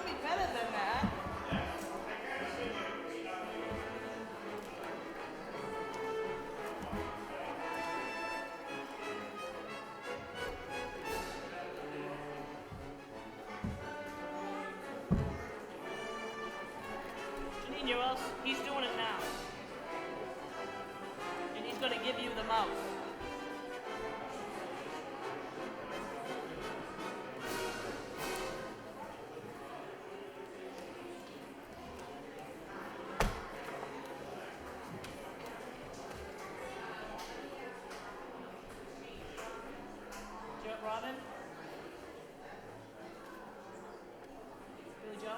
gotta be better than that. Janine, you're else. He's doing it now. And he's gonna give you the mouse. Robin? Billy Joe?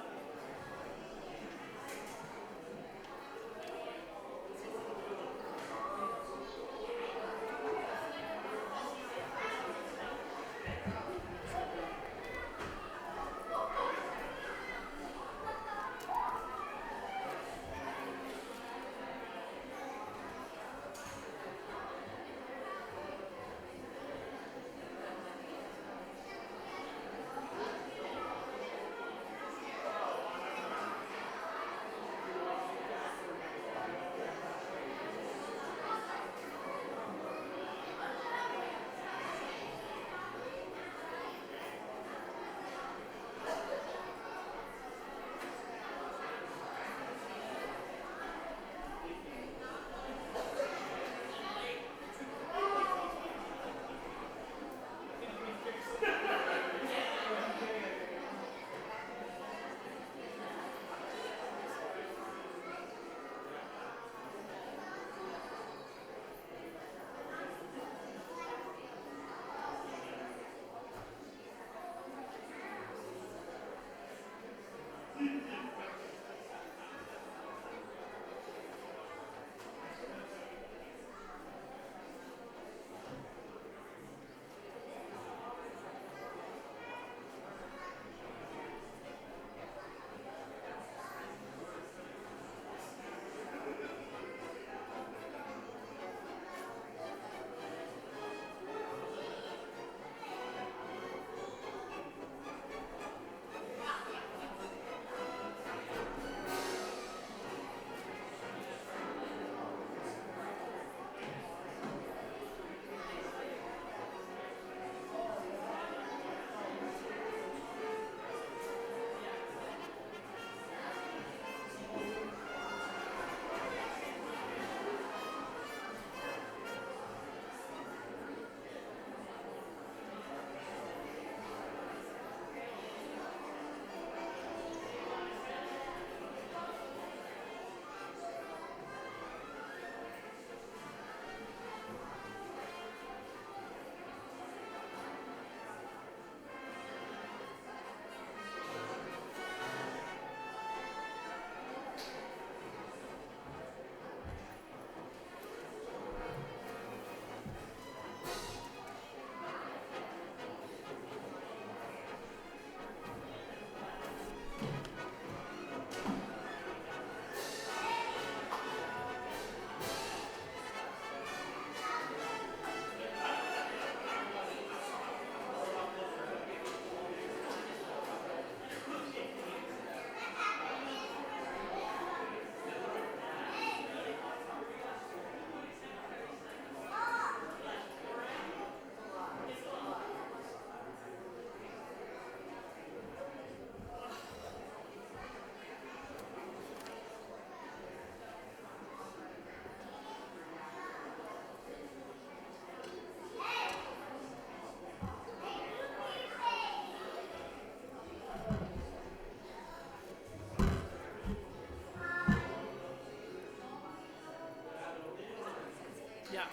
Yeah.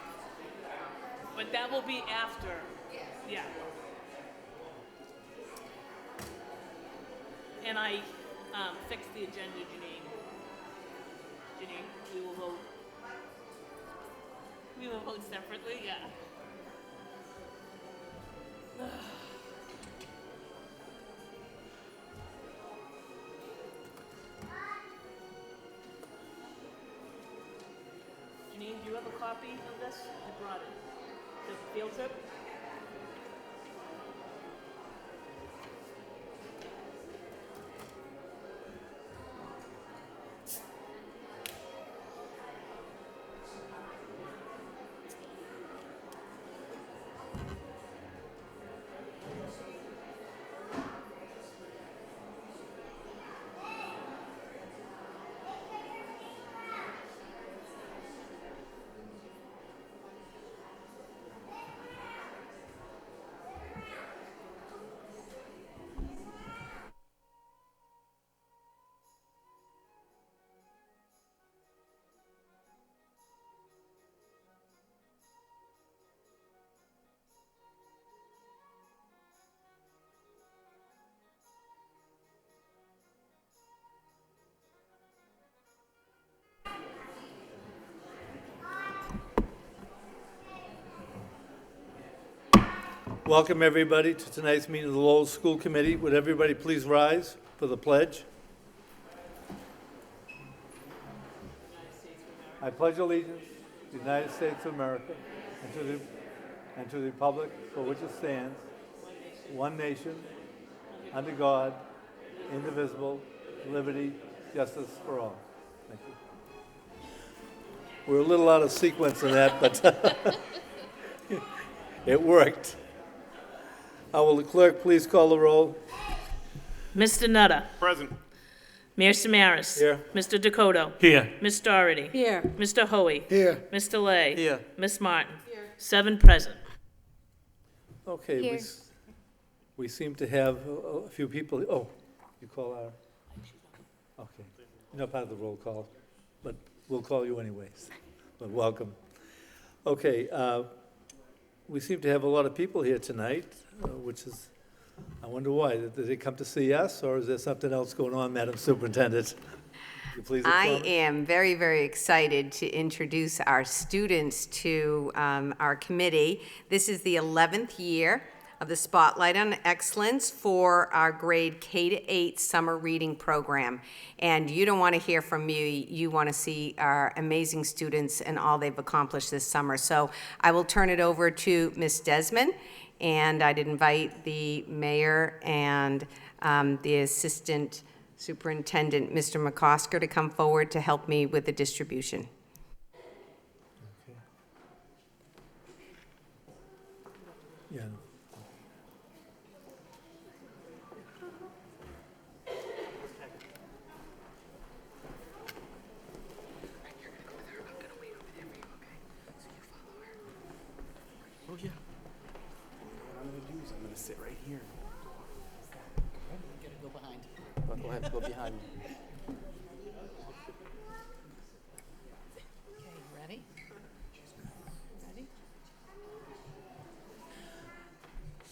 But that will be after. Yeah. And I fixed the agenda, Janine. Janine, we will vote. We will vote separately, yeah. Janine, do you have a copy of this? I brought it. The field trip? Welcome, everybody, to tonight's meeting of the Lowell School Committee. Would everybody please rise for the pledge? I pledge allegiance to the United States of America and to the republic for which it stands, one nation, under God, indivisible, liberty, justice for all. Thank you. We're a little out of sequence in that, but it worked. Will the clerk please call the roll? Mr. Nutter. Present. Mayor Samaras. Here. Mr. Dakota. Here. Ms. Doherty. Here. Mr. Hoey. Here. Mr. Lay. Here. Ms. Martin. Here. 7 present. Okay, Here. we seem to have a few people. Oh, you call our, okay. You're not part of the roll call, but we'll call you anyways. But welcome. Okay, we seem to have a lot of people here tonight, which is, I wonder why. Did they come to see us, or is there something else going on, Madam Superintendent? You please I inform us? am very, very excited to introduce our students to our committee. This is the 11th year of the Spotlight on Excellence for our grade K-8 summer reading program. And you don't want to hear from me, you want to see our amazing students and all they've accomplished this summer. So I will turn it over to Ms. Desmond, and I'd invite the mayor and the assistant superintendent, Mr. McCosker, to come forward to help me with the distribution. Yeah. Oh, yeah. What I'm going to do is I'm going to sit right here. Gotta go behind. Go ahead, go behind me. Okay, ready? Ready?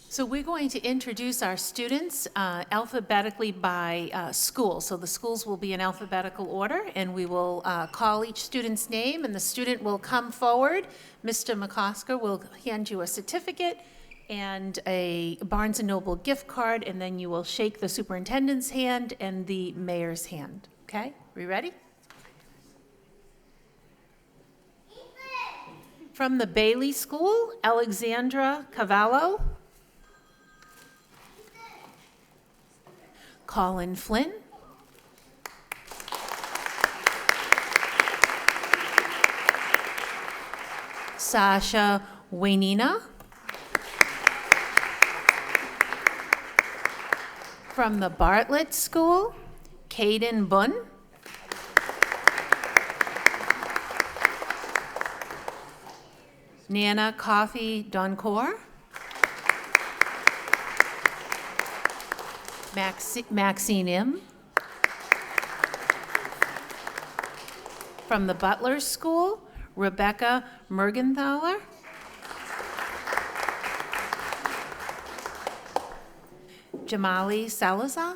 So we're going to introduce our students alphabetically by school. So the schools will be in alphabetical order, and we will call each student's name, and the student will come forward. Mr. McCosker will hand you a certificate and a Barnes & Noble gift card, and then you will shake the superintendent's hand and the mayor's hand. Okay, we ready? From the Bailey School, Alexandra Cavallo. Colin Flynn. Sasha Wainina. From the Bartlett School, Caden Bunn. Nana Coffey Doncor. Maxine M. From the Butler School, Rebecca Mergenthaler. Jamali Salazar.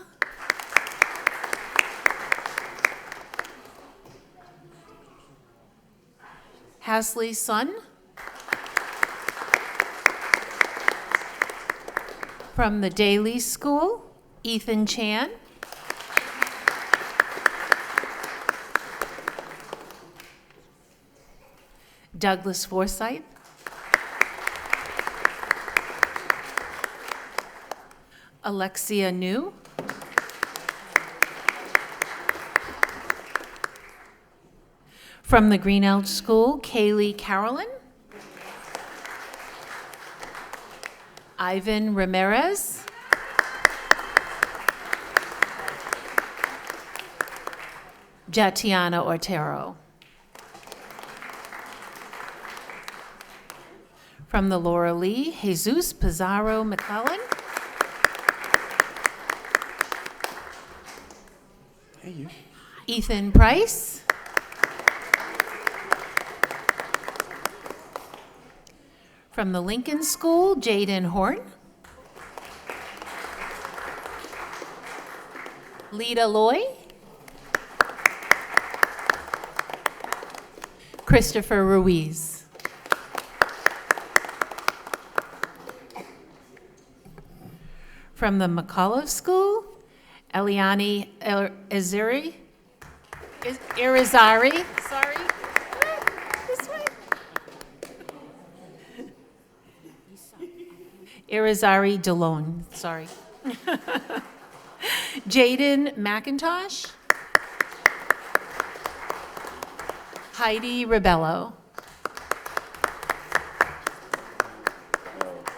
Hasley Sun. From the Daly School, Ethan Chan. Douglas Forsyth. Alexia New. From the Green Elm School, Kaylee Carolyn. Ivan Ramirez. Jatiana Ortero. From the Laura Lee, Jesus Pizarro McClellan. Hey, you. Ethan Price. From the Lincoln School, Jaden Horn. Lita Loy. Christopher Ruiz. From the McCullough School, Eliani Irizarry, sorry. This way. Irizarry DeLone, sorry. Jaden McIntosh. Heidi Rebello.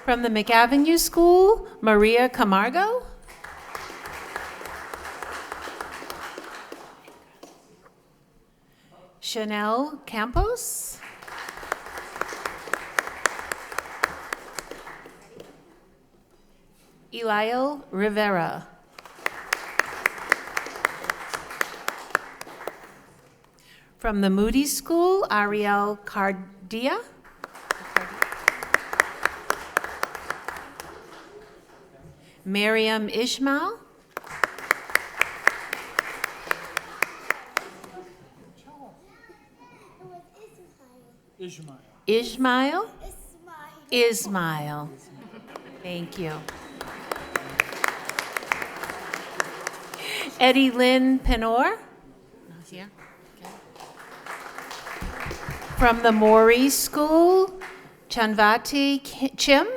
From the McAvenue School, Maria Camargo. Chanel Campos. Eliel Rivera. From the Moody School, Ariel Cardia. Miriam Ishmael. Ishmael. Ismail. Thank you. Eddie Lynn Penor. Here. Okay. From the Morey School, Chanvati Chim.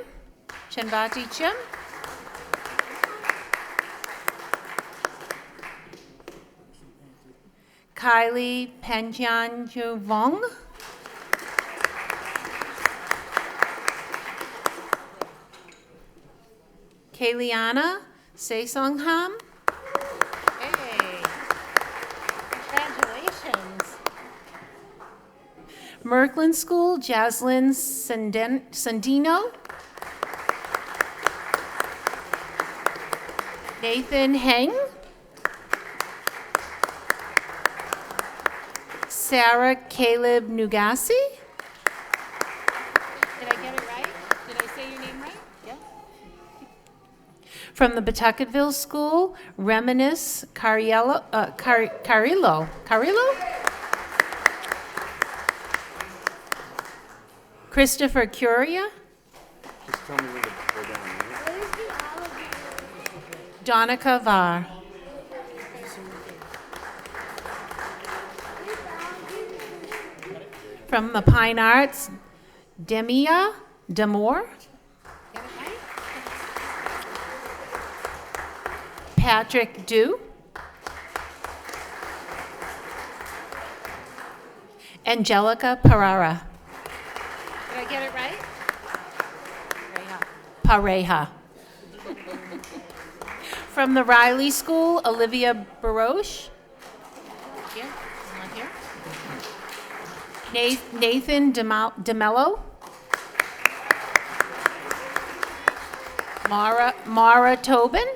Kylie Panjanjuvong. Kayliana Saesongham. Hey, congratulations. Merkland School, Jaslyn Sandino. Nathan Heng. Sarah Caleb Nugasi. Did I get it right? Did I say your name right? Yeah. From the Pawtucketville School, Reminis Carillo. Christopher Curia. Just tell me where to go down. Right? Donica Var. From the Pine Arts, Demia Demore. Patrick Dew. Angelica Parara. Did I get it right? Pareja. From the Riley School, Olivia Baroche. Here, not here. Nathan DeMello. Mara Tobin.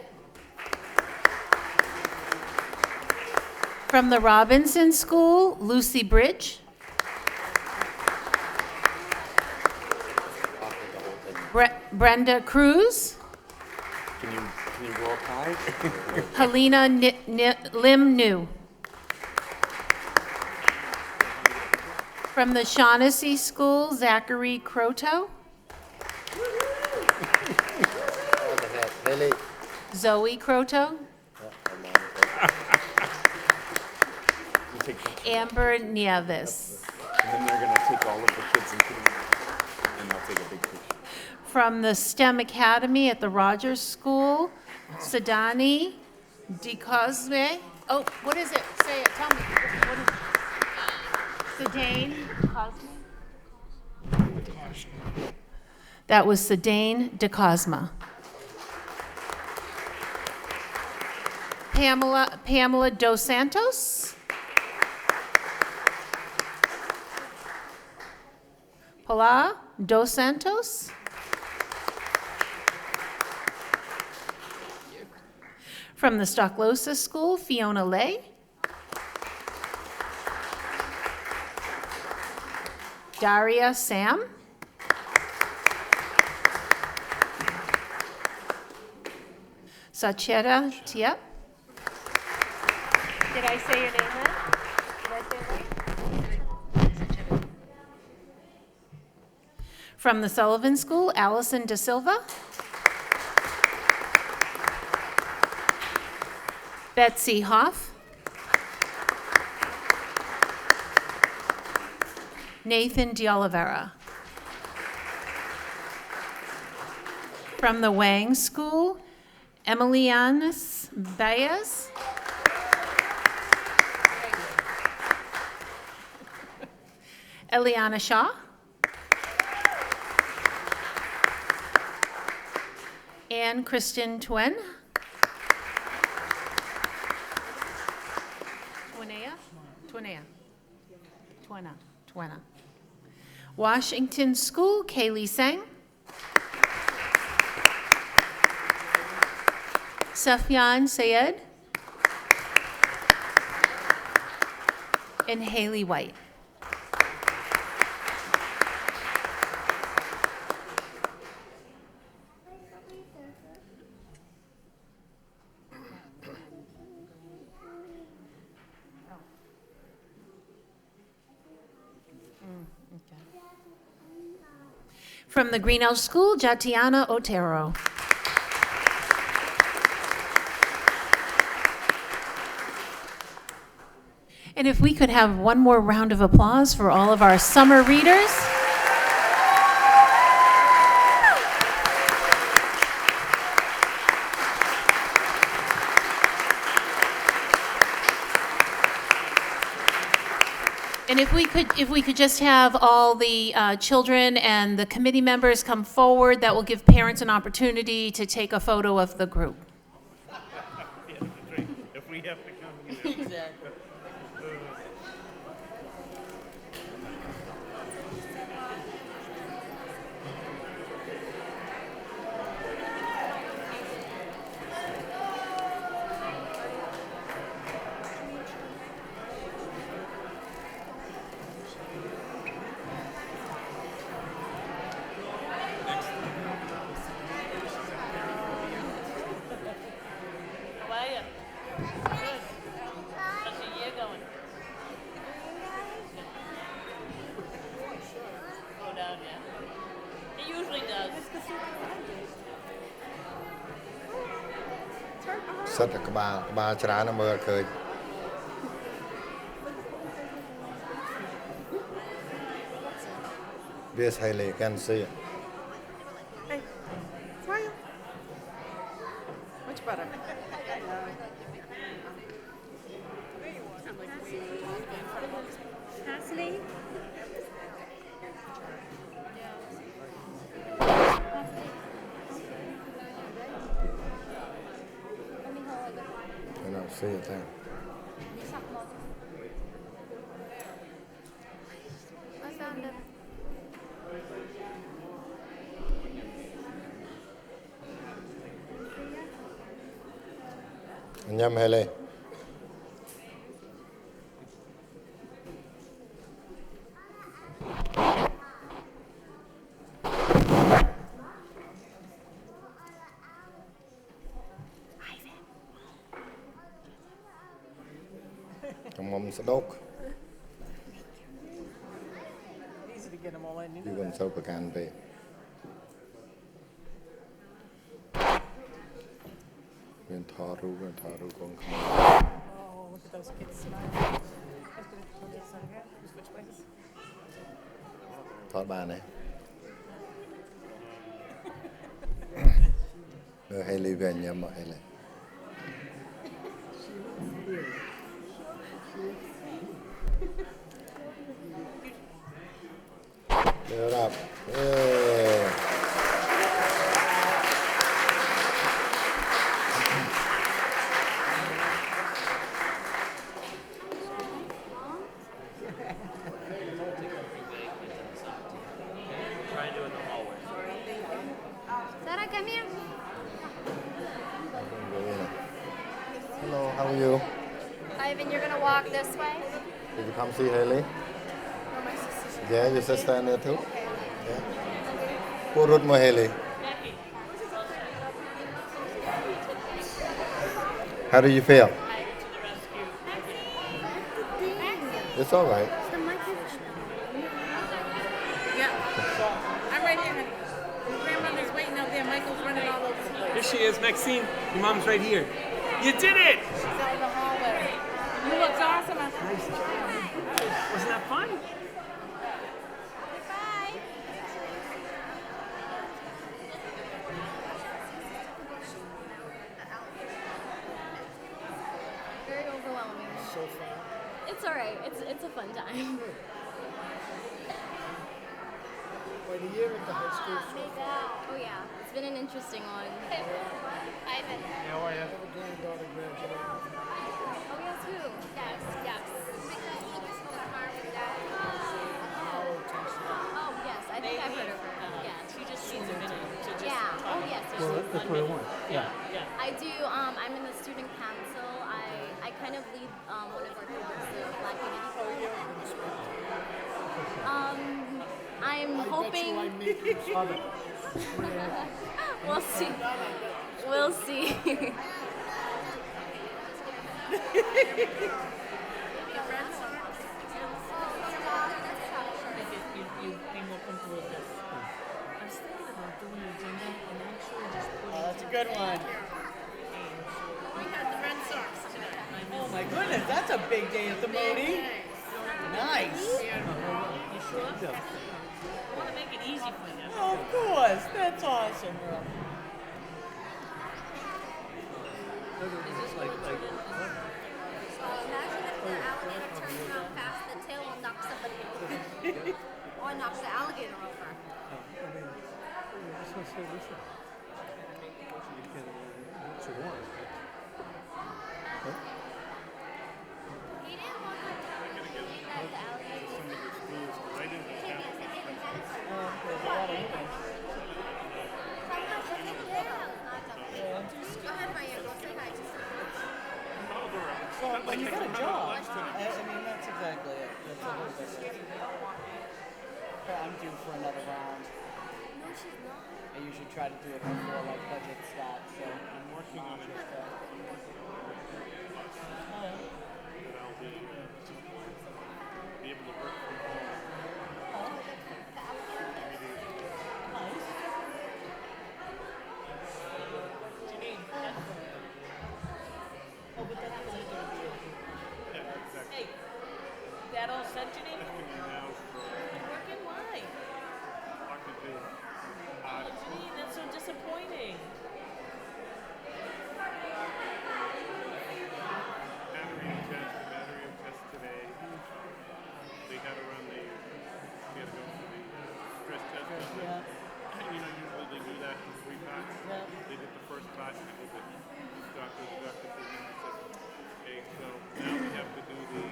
From the Robinson School, Lucy Bridge. Brenda Cruz. Can you go up high? Helena Lim New. From the Shaughnessy School, Zachary Croto. Zoe Croto. Amber Nieves. And then they're going to take all of the kids and put them and they'll take a big picture. From the STEM Academy at the Rogers School, Sadani DeCosme. Oh, what is it? Say it. Tell me. What is it? Sadane DeCosme. That was Sadane DeCosma. Pamela Dos Santos. Paula Dos Santos. From the Stocklosa School, Fiona Lay. Daria Sam. Sacheta Tiep. Did I say your name right? Did I say it right? From the Sullivan School, Allison Da Silva. Betsy Hoff. Nathan D'Olivera. From the Wang School, Emilianis Baez. Eliana Shaw. Ann Kristen Twen. Twena. Washington School, Kaylee Sang. Sufyan Sayed. And Haley White. From the Greenelm School, Jatiana Otero. And if we could have one more round of applause for all of our summer readers. And if we could just have all the children and the committee members come forward, that will give parents an opportunity to take a photo of the group. Yeah, that's right. If we have to come here. Exactly. How are you? Good. How's your year going? Go down, yeah. It usually does. សិតតែក្បាលច្រើនណាស់មើលអត់ឃើញ This highly can see it. Hey, smile. Much better. Cassidy? I don't see it there. I found it. Nhâm Haley. Trong mâm sẽ đốt. Easy to get them all in. You Chứ know còn that. sâu phải can về. Viên thọ ru con không. Oh, look at those kids smiling. Let's do this side here. We switch places. Thọ bà này. Đưa Haley về nhâm mà Haley. Đưa ra. Yeah. Sarah, come here. Hello, how are you? Ivan, you're gonna walk this way. Did you come see Haley? Yeah, your sister in there too? Yeah. Who wrote more Haley? How do you feel? It's all right. The microphone. Yeah. I'm right here, honey. Grandmother's waiting out there. Michael's running all over the place. Here she is, Maxine. Your mom's right here. You did it! She's all Nice job. Wasn't that fun? Very overwhelming. So far. It's all right. It's a fun time. Quite a year at the high school. Oh yeah, it's been an interesting one. Ivan. How are you? I have a granddaughter graduating. Oh yes, who? Yes, yes. Oh yes, I think I've heard of her. Yeah. She just needs a minute to just Yeah. talk. Oh yes. yes. Well, that's what I want. Yeah, yeah. I do. I'm in the student council. I kind of lead one of our groups, the Black Unity Forum. I'm hoping. I make you Love it. We'll see. We'll see. You'd be more comfortable with this. I was thinking about doing the agenda and actually just putting. Oh, that's a good one. We had the Red Sox today. Oh my goodness, that's a big day at the Modi. Nice. You sure? Yeah. I want to make it easy for you. Oh, of course, that's awesome. Is this like Imagine if the alligator turns around fast, the tail will knock somebody over. Or knocks the alligator over. Just gonna say, listen. You can, what you want. Huh? He didn't want to that the alligator. There's a lot of women. Go ahead, Ryan. Go say hi. So when you get a job, I mean, that's exactly it. That's a little bit. But I'm due for another round. No, she's not. I usually try to do it before like budget starts, so I'm working on it. Hey, that all set, Janine? Working? Why? Oh, Janine, that's so disappointing. Battery test today. They had to run the, we had to go through the stress test. Yeah. And usually they do that in 3 parts. Yeah. They did the first part and it was a doctor said, okay, so now we have to do the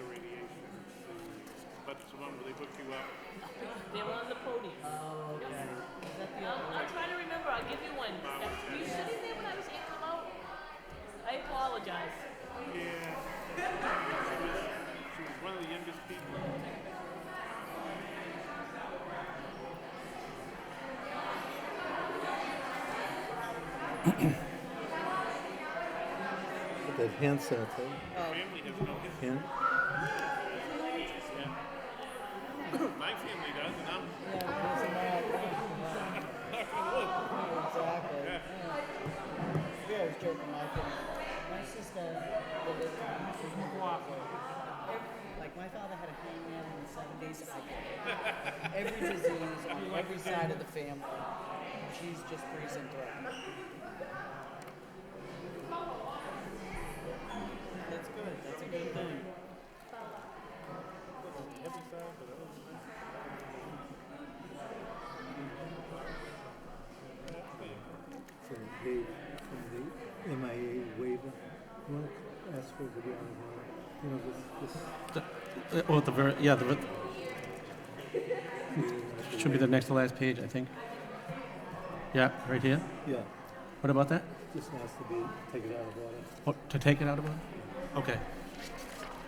radiation. But it's the one where they hook you up. They were on the podium. Oh, okay. Is that the other I'll try to remember. I'll give you one. Were you sitting there when I was handing them out? I apologize. Yeah. She was one of the youngest people. With that hand sanitizer. Family has no history. Hand? My family does, and I'm Yeah, because of that. Exactly. Yeah. Yeah, I was joking. My sister lived in she's McLaughlin. Like my father had a hangnail in the 70s. I got it. Every disease on every side of the family. She's just breezing through. That's good. That's a good thing. From the MIA waiver. You want to ask for it to be on the, this Oh, at the very, yeah, should be the next to last page, I think. Yeah, right here. yeah, What about that? just has to be, take it out of order. Oh, to take it out of order? Okay.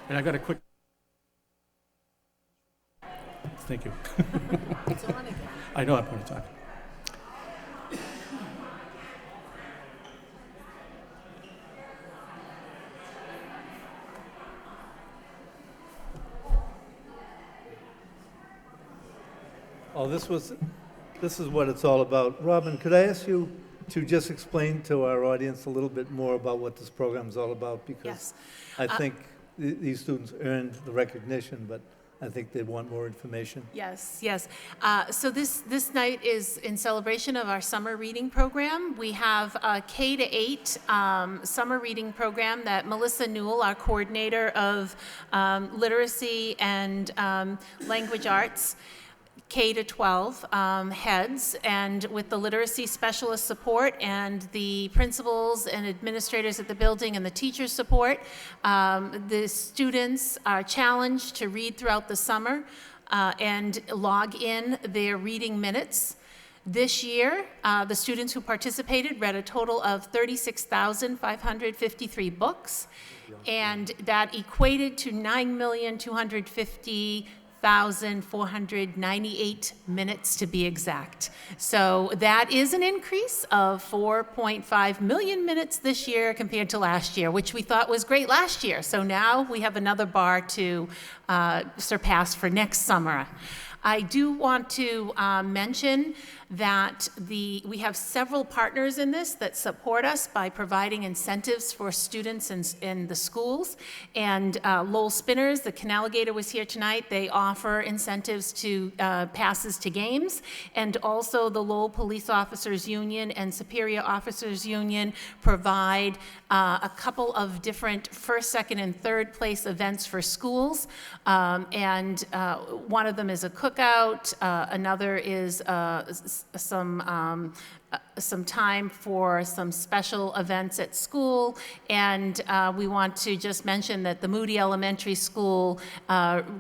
And I got a quick. Thank you. It's on again. I know I'm going to talk. Oh, this was this is what it's all about. Robin, could I ask you to just explain to our audience a little bit more about what this program is all about? Because Yes. I think these students earned the recognition, but I think they want more information. Yes, yes. So this night is in celebration of our summer reading program. We have a K to 8 summer reading program that Melissa Newell, our coordinator of literacy and language arts, K to 12 heads, and with the literacy specialist support and the principals and administrators at the building and the teacher support, the students are challenged to read throughout the summer and log in their reading minutes. This year, the students who participated read a total of 36,553 books, and that equated to 9,250,498 minutes to be exact. So that is an increase of 4.5 million minutes this year compared to last year, which we thought was great last year. So now we have another bar to surpass for next summer. I do want to mention that we have several partners in this that support us by providing incentives for students in the schools. And Lowell Spinners, the Canaligator was here tonight. They offer incentives to passes to games. And also the Lowell Police Officers Union and Superior Officers Union provide a couple of different first, second, and third place events for schools. And one of them is a cookout. Another is some time for some special events at school, and we want to just mention that the Moody Elementary School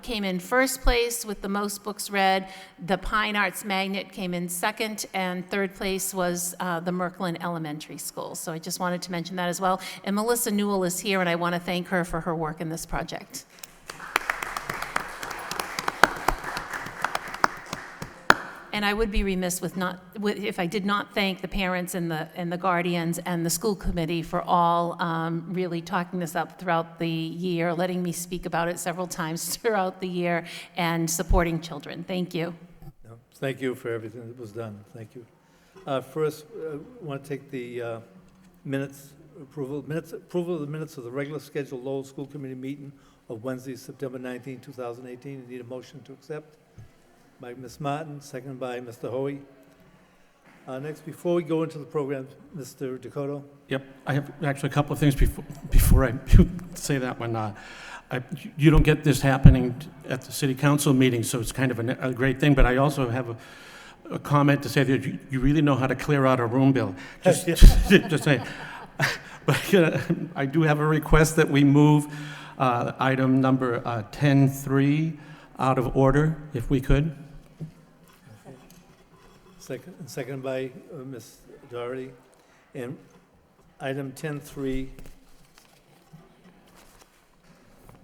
came in first place with the most books read. The Pine Arts Magnet came in second, and third place was the Merklin Elementary School. So I just wanted to mention that as well. And Melissa Newell is here, and I want to thank her for her work in this project. And I would be remiss if I did not thank the parents and the guardians and the school committee for all really talking this up throughout the year, letting me speak about it several times throughout the year, and supporting children. Thank you. No, thank you for everything that was done. Thank you. First, I want to take the approval of the minutes of the regular scheduled Lowell School Committee meeting of Wednesday, September 19, 2018. I need a motion to accept. By Ms. Martin, second by Mr. Hoey. Next, before we go into the program, Mr. Dakota. Yep, I have actually a couple of things before I say that one. You don't get this happening at the city council meeting, so it's kind of a great thing, but I also have a comment to say that you really know how to clear out a room, Bill. Just say. But I do have a request that we move item number 10.3 out of order, if we could. Second by Ms. Doherty. And item 10.3,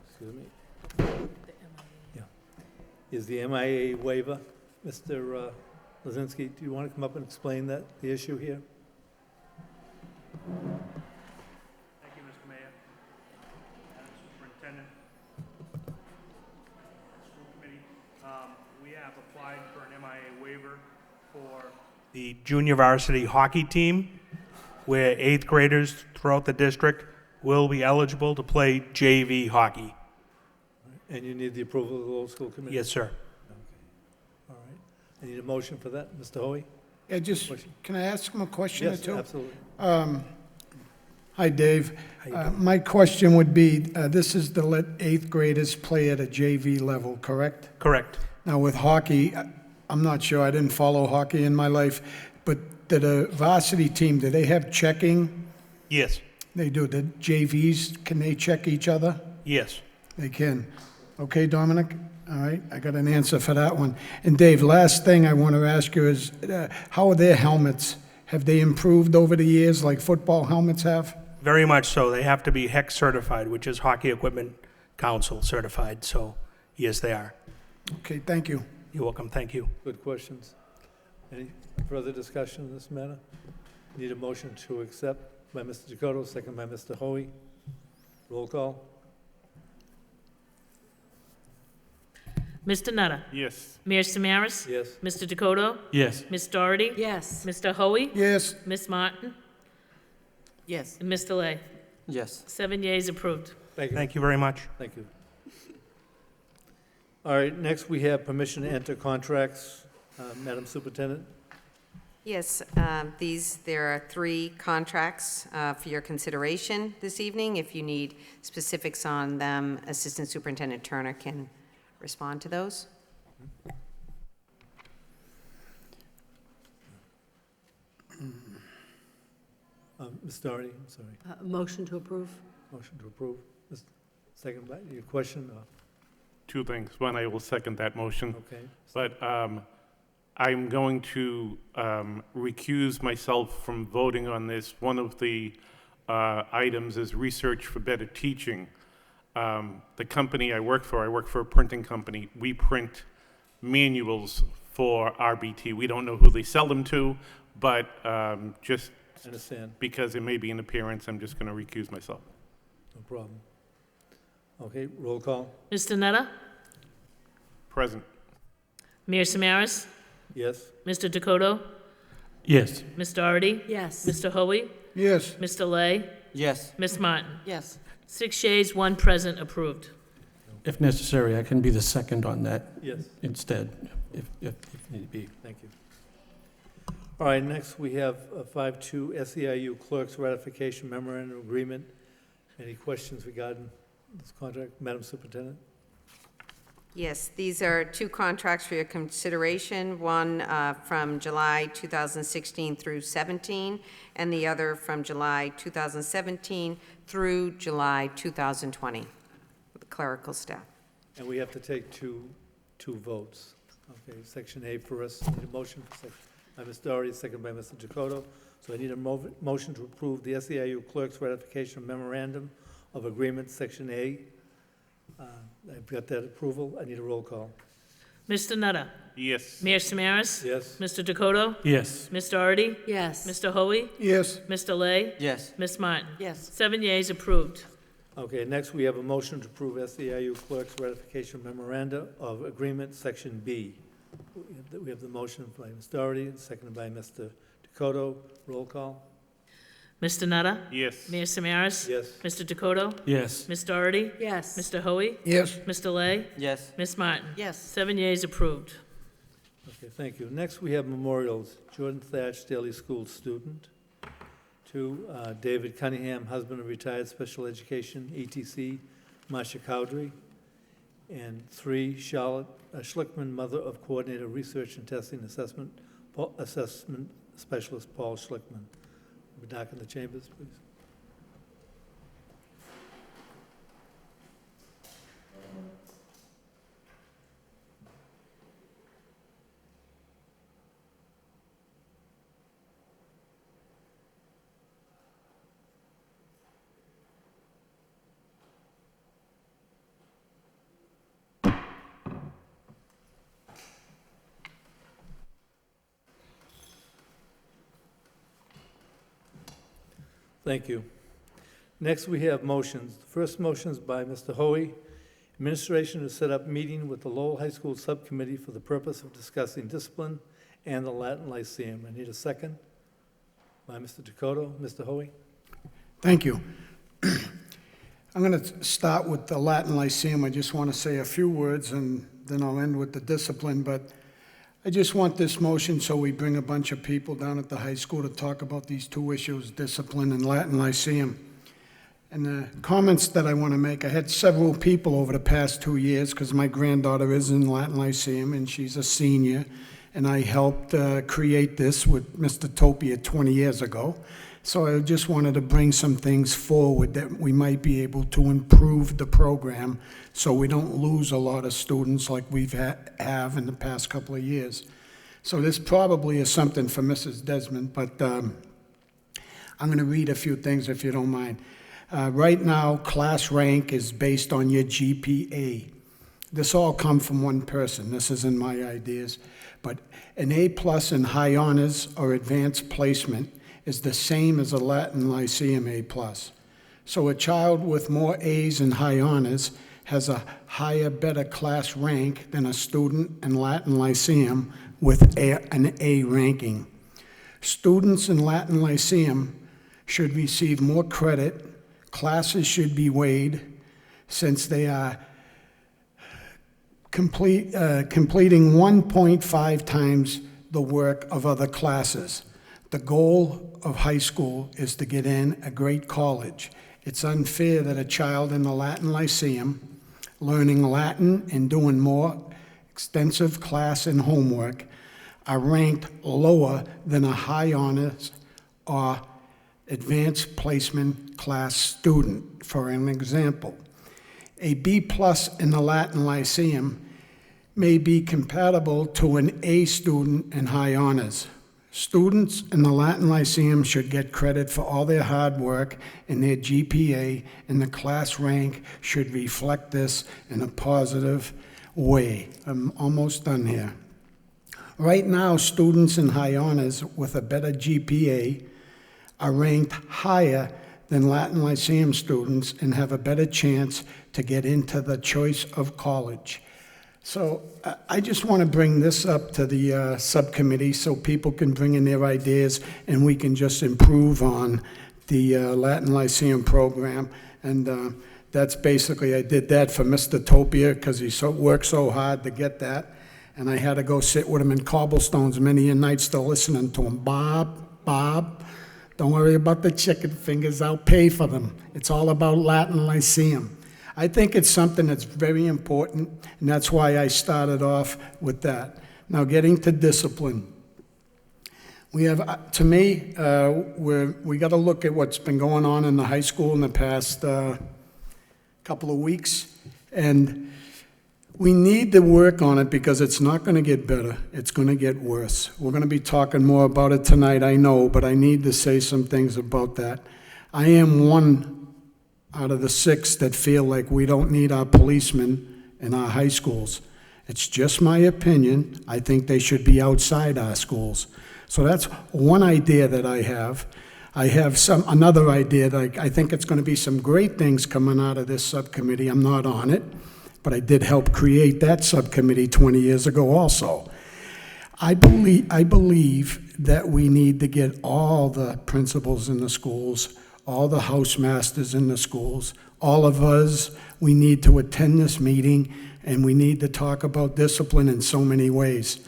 excuse me, is the MIA waiver. Mr. Lazinski, do you want to come up and explain the issue here? Thank you, Mr. Mayor. Madam Superintendent, School Committee, we have applied for an MIA waiver for the junior varsity hockey team, where 8th graders throughout the district will be eligible to play JV hockey. And you need the approval of the Lowell School Committee? Yes, sir. Okay. All right. I need a motion for that. Mr. Hoey? Yeah, can I ask him a question or Yes, two? absolutely. Hi, Dave. My question would be, this is to let 8th graders play at a JV level, correct? Correct. Now, with hockey, I'm not sure, I didn't follow hockey in my life, but did a varsity team, do they have checking? Yes. They do. The JVs, can they check each other? Yes. They can. Okay, Dominic? All right, I got an answer for that one. And Dave, last thing I want to ask you is, how are their helmets? Have they improved over the years like football helmets have? Very much so. They have to be HEC certified, which is Hockey Equipment Council certified. So, yes, they are. Okay, thank you. You're welcome. Thank you. Good questions. Any further discussion on this matter? Need a motion to accept by Mr. Dakota, second by Mr. Hoey. Roll call. Mr. Nutter? Yes. Mayor Samaras? Yes. Mr. Dakota? Yes. Ms. Doherty? Yes. Mr. Hoey? Yes. Ms. Martin? Yes. And Mr. Lay? Yes. 7 yeas approved. Thank you. Thank you very much. Thank you. All right, next we have permission to enter contracts. Madam Superintendent? Yes, there are 3 contracts for your consideration this evening. If you need specifics on them, Assistant Superintendent Turner can respond to those. Ms. Doherty, I'm sorry. Motion to approve? Motion to approve. Second, your question? 2 things. One, I will second that motion. Okay. But I'm going to recuse myself from voting on this. One of the items is research for better teaching. The company I work for a printing company. We print manuals for RBT. We don't know who they sell them to, but just Understand. because it may be an appearance, I'm just going to recuse myself. No problem. Okay, roll call. Mr. Nutter? Present. Mayor Samaras? Yes. Mr. Dakota? Yes. Ms. Doherty? Yes. Mr. Hoey? Yes. Mr. Lay? Yes. Ms. Martin? Yes. 6 yeas, 1 present, approved. If necessary, I can be the second on that Yes. instead, if Need be. Thank you. All right, next we have 5.2 SEIU Clerk's Ratification Memorandum Agreement. Any questions regarding this contract? Madam Superintendent? Yes, these are 2 contracts for your consideration, one from July 2016 through 17, and the other from July 2017 through July 2020, with the clerical staff. And we have to take two votes. Okay, Section A first. I need a motion for section by Ms. Doherty, second by Mr. Dakota. So I need a motion to approve the SEIU Clerk's Ratification Memorandum of Agreement, Section A. I've got that approval. I need a roll call. Mr. Nutter? Yes. Mayor Samaras? Yes. Mr. Dakota? yes. Ms. Doherty? Yes. Mr. Hoey? Yes. Mr. Lay? Yes. Ms. Martin? Yes. 7 yeas, approved. Okay, next we have a motion to approve SEIU Clerk's Ratification Memoranda of Agreement, Section B. We have the motion by Ms. Doherty, seconded by Mr. Dakota. Roll call. Mr. Nutter? Yes. Mayor Samaras? Yes. Mr. Dakota? Yes. Ms. Doherty? Yes. Mr. Hoey? Yes. Mr. Lay? Yes. Ms. Martin? Yes. 7 yeas, approved. Okay, thank you. Next, we have memorials. Jordan Thatch, Daily School student. 2, David Cunningham, husband of retired special education, ETC, Marcia Cowdery. And 3, Charlotte Schlickman, mother of coordinator research and testing assessment specialist Paul Schlickman. Be back in the chambers, please. Thank you. Next, we have motions. The first motion is by Mr. Hoey. Administration to set up meeting with the Lowell High School Subcommittee for the purpose of discussing discipline and the Latin Lyceum. I need a second by Mr. Dakota. Mr. Hoey? Thank you. I'm going to start with the Latin Lyceum. I just want to say a few words, and then I'll end with the discipline. But I just want this motion so we bring a bunch of people down at the high school to talk about these 2 issues, discipline and Latin Lyceum. And the comments that I want to make, I had several people over the past 2 years, because my granddaughter is in Latin Lyceum, and she's a senior, and I helped create this with Mr. Topia 20 years ago. So I just wanted to bring some things forward that we might be able to improve the program so we don't lose a lot of students like we've have in the past couple of years. So this probably is something for Mrs. Desmond, but I'm going to read a few things if you don't mind. Right now, class rank is based on your GPA. This all come from one person. This isn't my ideas. But an A+ in high honors or advanced placement is the same as a Latin Lyceum A+. So a child with more A's in high honors has a higher, better class rank than a student in Latin Lyceum with an A ranking. Students in Latin Lyceum should receive more credit. Classes should be weighed since they are completing 1.5 times the work of other classes. The goal of high school is to get in a great college. It's unfair that a child in the Latin Lyceum, learning Latin and doing more extensive class and homework, are ranked lower than a high honors or advanced placement class student. For an example, a B+ in the Latin Lyceum may be compatible to an A student in high honors. Students in the Latin Lyceum should get credit for all their hard work, and their GPA and the class rank should reflect this in a positive way. I'm almost done here. Right now, students in high honors with a better GPA are ranked higher than Latin Lyceum students and have a better chance to get into the choice of college. So I just want to bring this up to the subcommittee so people can bring in their ideas and we can just improve on the Latin Lyceum program. And that's basically, I did that for Mr. Topia because he worked so hard to get that. And I had to go sit with him in cobblestones many a night still listening to him. Bob, don't worry about the chicken fingers, I'll pay for them. It's all about Latin Lyceum. I think it's something that's very important, and that's why I started off with that. Now, getting to discipline. We have, to me, we got to look at what's been going on in the high school in the past couple of weeks, and we need to work on it because it's not going to get better. It's going to get worse. We're going to be talking more about it tonight, I know, but I need to say some things about that. I am one out of the 6 that feel like we don't need our policemen in our high schools. It's just my opinion. I think they should be outside our schools. So that's one idea that I have. I have another idea that I think it's going to be some great things coming out of this subcommittee. I'm not on it, but I did help create that subcommittee 20 years ago also. I believe that we need to get all the principals in the schools, all the housemasters in the schools, all of us, we need to attend this meeting and we need to talk about discipline in so many ways.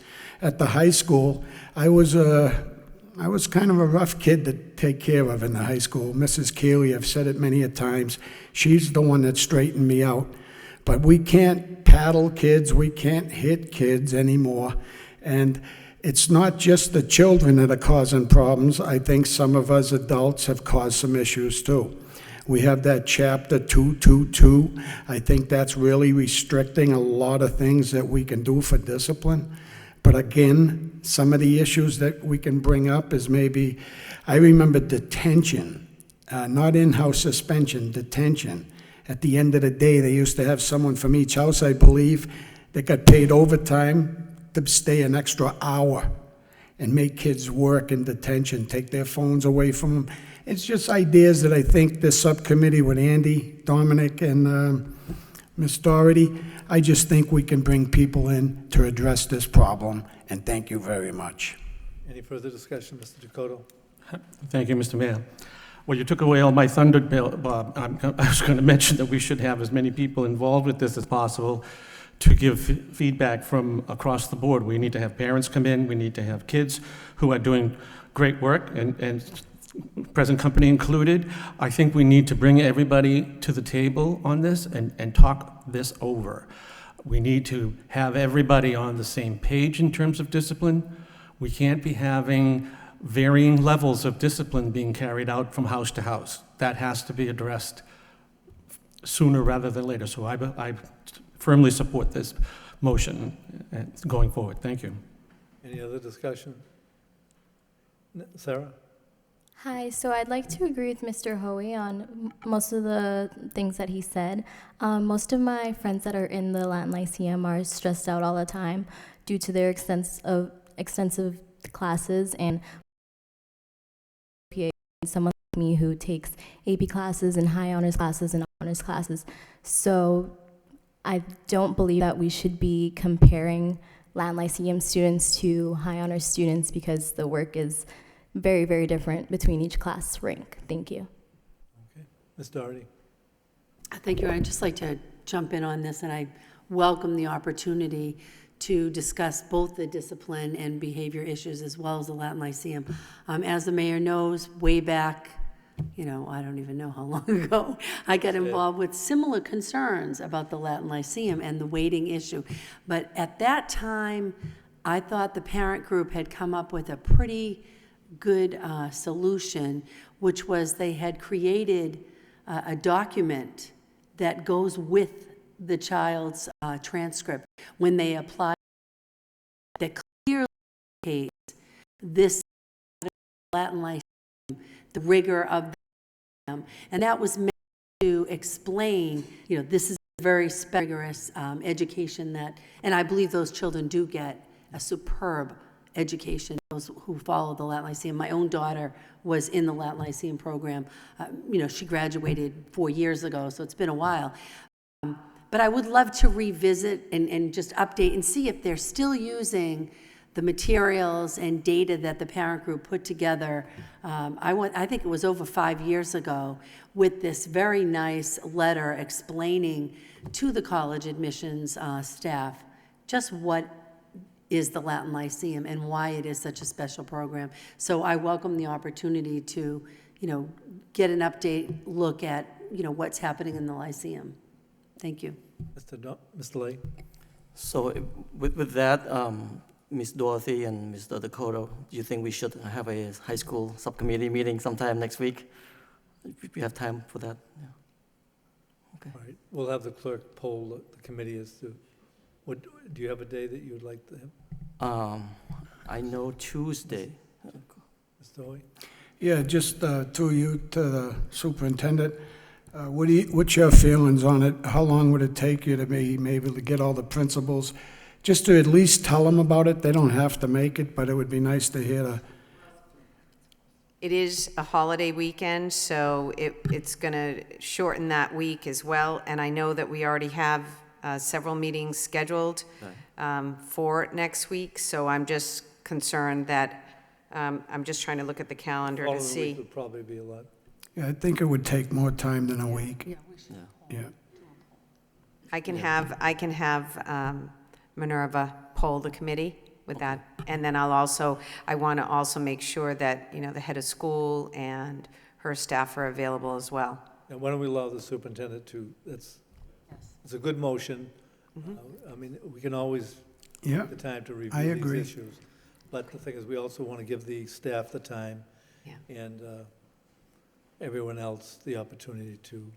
At the high school, I was kind of a rough kid to take care of in the high school. Mrs. Keeley, I've said it many a times, she's the one that straightened me out. But we can't paddle kids, we can't hit kids anymore. And it's not just the children that are causing problems. I think some of us adults have caused some issues too. We have that chapter 222. I think that's really restricting a lot of things that we can do for discipline. But again, some of the issues that we can bring up is maybe, I remember detention, not in-house suspension, detention. At the end of the day, they used to have someone from each house, I believe, that got paid overtime to stay an extra hour and make kids work in detention, take their phones away from them. It's just ideas that I think this subcommittee with Andy, Dominic, and Ms. Doherty, I just think we can bring people in to address this problem, and thank you very much. Any further discussion, Mr. Dakota? Thank you, Mr. Mayor. Well, you took away all my thunder, Bob. I was going to mention that we should have as many people involved with this as possible to give feedback from across the board. We need to have parents come in, we need to have kids who are doing great work, and present company included. I think we need to bring everybody to the table on this and talk this over. We need to have everybody on the same page in terms of discipline. We can't be having varying levels of discipline being carried out from house to house. That has to be addressed sooner rather than later. So I firmly support this motion going forward. Thank you. Any other discussion? Sarah? Hi, so I'd like to agree with Mr. Hoey on most of the things that he said. Most of my friends that are in the Latin Lyceum are stressed out all the time due to their extensive classes, and someone like me who takes AP classes and high honors classes and honors classes. So I don't believe that we should be comparing Latin Lyceum students to high honor students because the work is very, very different between each class rank. Thank you. Okay. Ms. Doherty? Thank you. I'd just like to jump in on this, and I welcome the opportunity to discuss both the discipline and behavior issues as well as the Latin Lyceum. As the mayor knows, way back, I don't even know how long ago, I got involved with similar concerns about the Latin Lyceum and the weighting issue. But at that time, I thought the parent group had come up with a pretty good solution, which was they had created a document that goes with the child's transcript when they apply, that clearly indicates this Latin Lyceum, the rigor of them, and that was meant to explain, this is a very rigorous education and I believe those children do get a superb education, those who follow the Latin Lyceum. My own daughter was in the Latin Lyceum program. She graduated 4 years ago, so it's been a while. But I would love to revisit and just update and see if they're still using the materials and data that the parent group put together. I think it was over 5 years ago, with this very nice letter explaining to the college admissions staff just what is the Latin Lyceum and why it is such a special program. So I welcome the opportunity to, get an update look at, what's happening in the Lyceum. Thank you. Mr. Lay? So with that, Ms. Dorothy and Mr. Dakota, do you think we should have a high school subcommittee meeting sometime next week? If we have time for that. Yeah. Okay. All right. We'll have the clerk poll the committee as to what. Do you have a day that you would like to have? I know Tuesday. Mr. Hoy? Yeah, just to you, to the superintendent. What's your feelings on it? How long would it take you to maybe to get all the principals, just to at least tell them about it? They don't have to make it, but it would be nice to hear. It is a holiday weekend, so it's going to shorten that week as well. And I know that we already have several meetings scheduled for next week, so I'm just concerned that I'm just trying to look at the calendar to see. Week would probably be a lot. Yeah, I think it would take more time than a week. Yeah. I can have Minerva poll the committee with that, and then I want to also make sure that the head of school and her staff are available as well. And why don't we allow the superintendent to? It's a good motion. I mean, we can always take the time to review these issues, but the thing is, we also want to give the staff the time and everyone else the opportunity to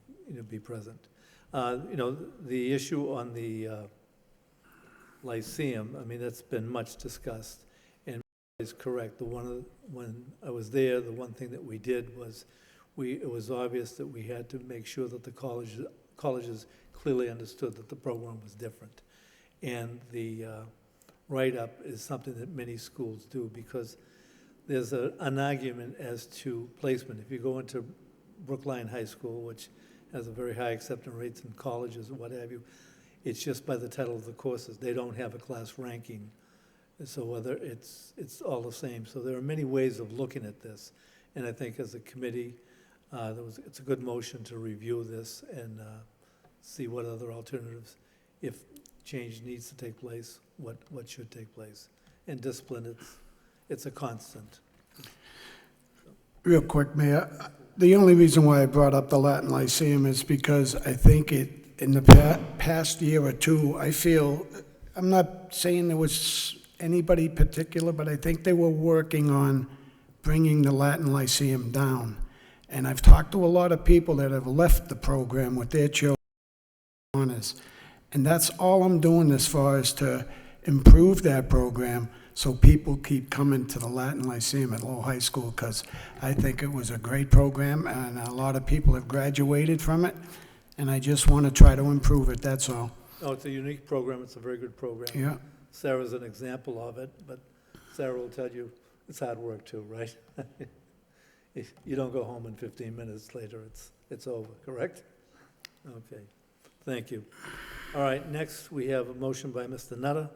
be present. The issue on the Lyceum, I mean, that's been much discussed, and is correct. When I was there, the one thing that we did was it was obvious that we had to make sure that the colleges clearly understood that the program was different. And the write-up is something that many schools do, because there's an argument as to placement. If you go into Brookline High School, which has a very high acceptance rates in colleges and what have you, it's just by the title of the courses. They don't have a class ranking. So whether it's all the same. So there are many ways of looking at this. And I think as a committee, it's a good motion to review this and see what other alternatives, if change needs to take place, what should take place. And discipline, it's a constant. Real quick, Mayor, the only reason why I brought up the Latin Lyceum is because I think in the past year or two, I feel, I'm not saying there was anybody particular, but I think they were working on bringing the Latin Lyceum down. And I've talked to a lot of people that have left the program with their children honors. And that's all I'm doing as far as to improve that program so people keep coming to the Latin Lyceum at Lowell High School, because I think it was a great program and a lot of people have graduated from it, and I just want to try to improve it, that's all. Oh, it's a unique program. It's a very good program. Yeah. Sarah's an example of it, but Sarah will tell you it's hard work too, right? If you don't go home in 15 minutes later, it's over, correct? Okay, thank you. All right, next, we have a motion by Mr. Nutter.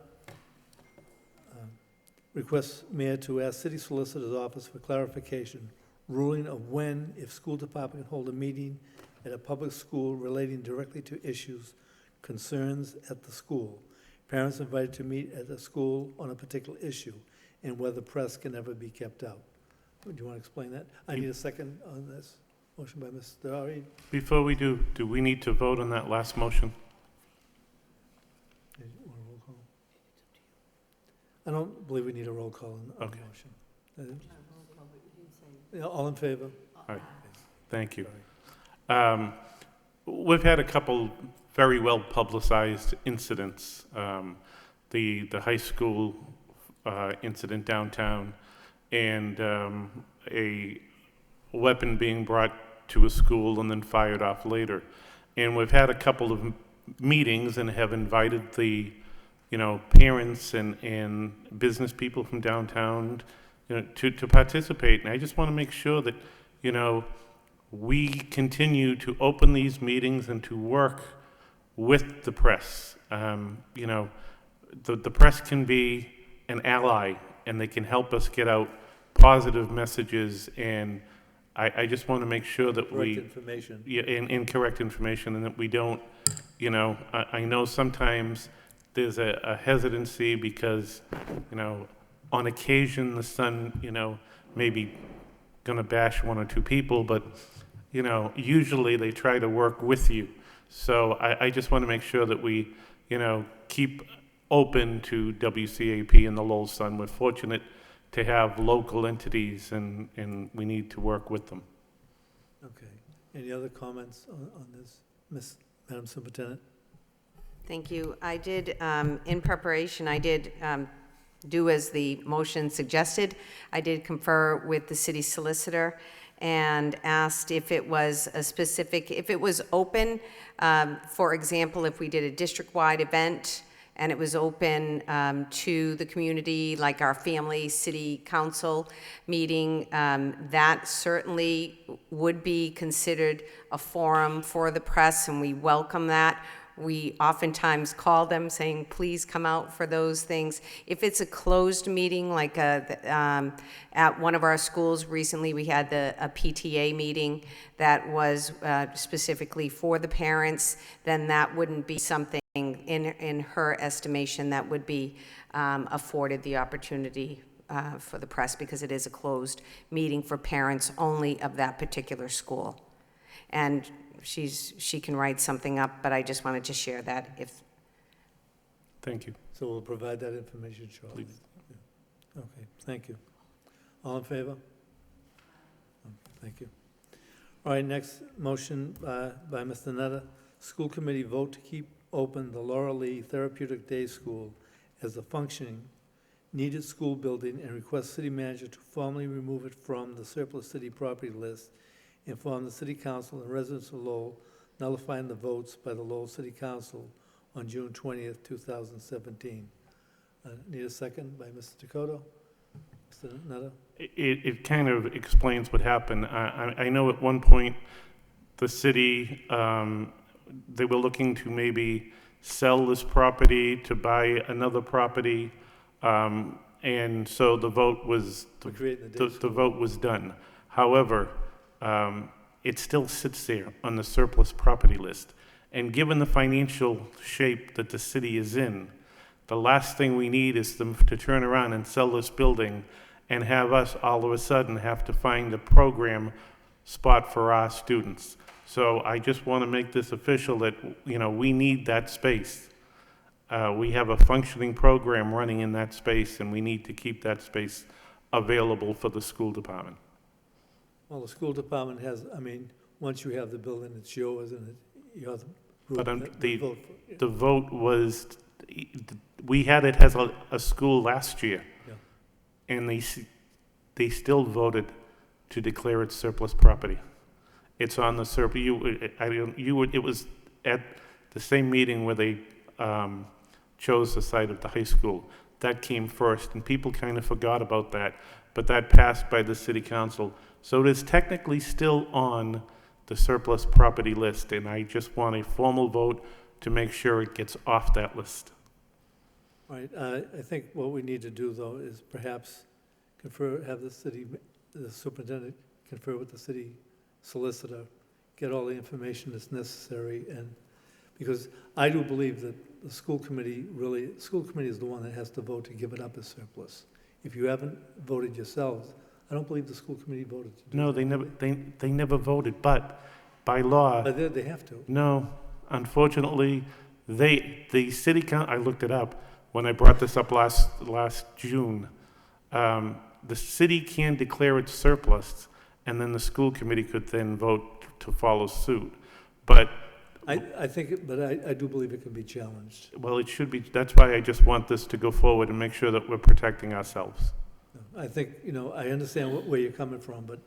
Request mayor to ask city solicitor's office for clarification, ruling of when, if school department can hold a meeting at a public school relating directly to issues, concerns at the school. Parents invited to meet at the school on a particular issue, and whether press can ever be kept out. Do you want to explain that? I need a second on this. Motion by Mr. Ari. Before we do we need to vote on that last motion? Did you want a roll call? I don't believe we need a roll call on the Okay. motion. Yeah, all in favor? All right, thank you. We've had a couple very well publicized incidents. The high school incident downtown, and a weapon being brought to a school and then fired off later. And we've had a couple of meetings and have invited the, parents and business people from downtown, to participate. And I just want to make sure that, we continue to open these meetings and to work with the press. The press can be an ally, and they can help us get out positive messages, and I just want to make sure that Correct information. Yeah, incorrect information, and that we don't, I know sometimes there's a hesitancy because, on occasion the Sun, may be gonna bash one or two people, but, usually they try to work with you. So I just want to make sure that we, keep open to WCAP and the Lowell Sun. We're fortunate to have local entities, and we need to work with them. Okay. Any other comments on this, Madam Superintendent? Thank you. I did, in preparation, I did do as the motion suggested. I did confer with the city solicitor and asked if it was if it was open, for example, if we did a district-wide event and it was open to the community, like our family city council meeting, that certainly would be considered a forum for the press, and we welcome that. We oftentimes call them saying, please come out for those things. If it's a closed meeting, like at one of our schools recently, we had a PTA meeting that was specifically for the parents, then that wouldn't be something in her estimation that would be afforded the opportunity for the press, because it is a closed meeting for parents only of that particular school. And she can write something up, but I just wanted to share that. Thank you. So we'll provide that information shortly. Please. Yeah. Okay, thank you. All in favor? Thank you. All right, next motion by Mr. Nutter. School committee vote to keep open the Laura Lee Therapeutic Day School as a functioning, needed school building, and request city manager to formally remove it from the surplus city property list, inform the city council and residents of Lowell, nullifying the votes by the Lowell City Council on June 20th, 2017. Need a second by Mr. Dakota? Mr. Nutter? It kind of explains what happened. I know at one point the city, they were looking to maybe sell this property to buy another property, and so the vote was the vote was done. However, it still sits there on the surplus property list, and given the financial shape that the city is in, the last thing we need is them to turn around and sell this building and have us all of a sudden have to find a program spot for our students. So I just want to make this official that, we need that space. We have a functioning program running in that space, and we need to keep that space available for the school department. Well, the school department has, once you have the building, it's yours, and you're the group But that the vote for it. the vote was, we had it as a school last year, Yeah. and they still voted to declare it surplus property. It's on the surplus. It was at the same meeting where they chose the site of the high school. That came first, and people kind of forgot about that, but that passed by the city council. So it is technically still on the surplus property list, and I just want a formal vote to make sure it gets off that list. Right, I think what we need to do, though, is perhaps have the superintendent confer with the city solicitor, get all the information that's necessary, and, because I do believe that the school committee is the one that has to vote to give it up as surplus. If you haven't voted yourselves, I don't believe the school committee voted to do No, that. they never voted, but by law. But they have to. No, unfortunately, the city council, I looked it up when I brought this up last June. The city can declare it surplus, and then the school committee could then vote to follow suit. But I think, but I do believe it can be challenged. well, it should be. That's why I just want this to go forward and make sure that we're protecting ourselves. I think, I understand where you're coming from, but,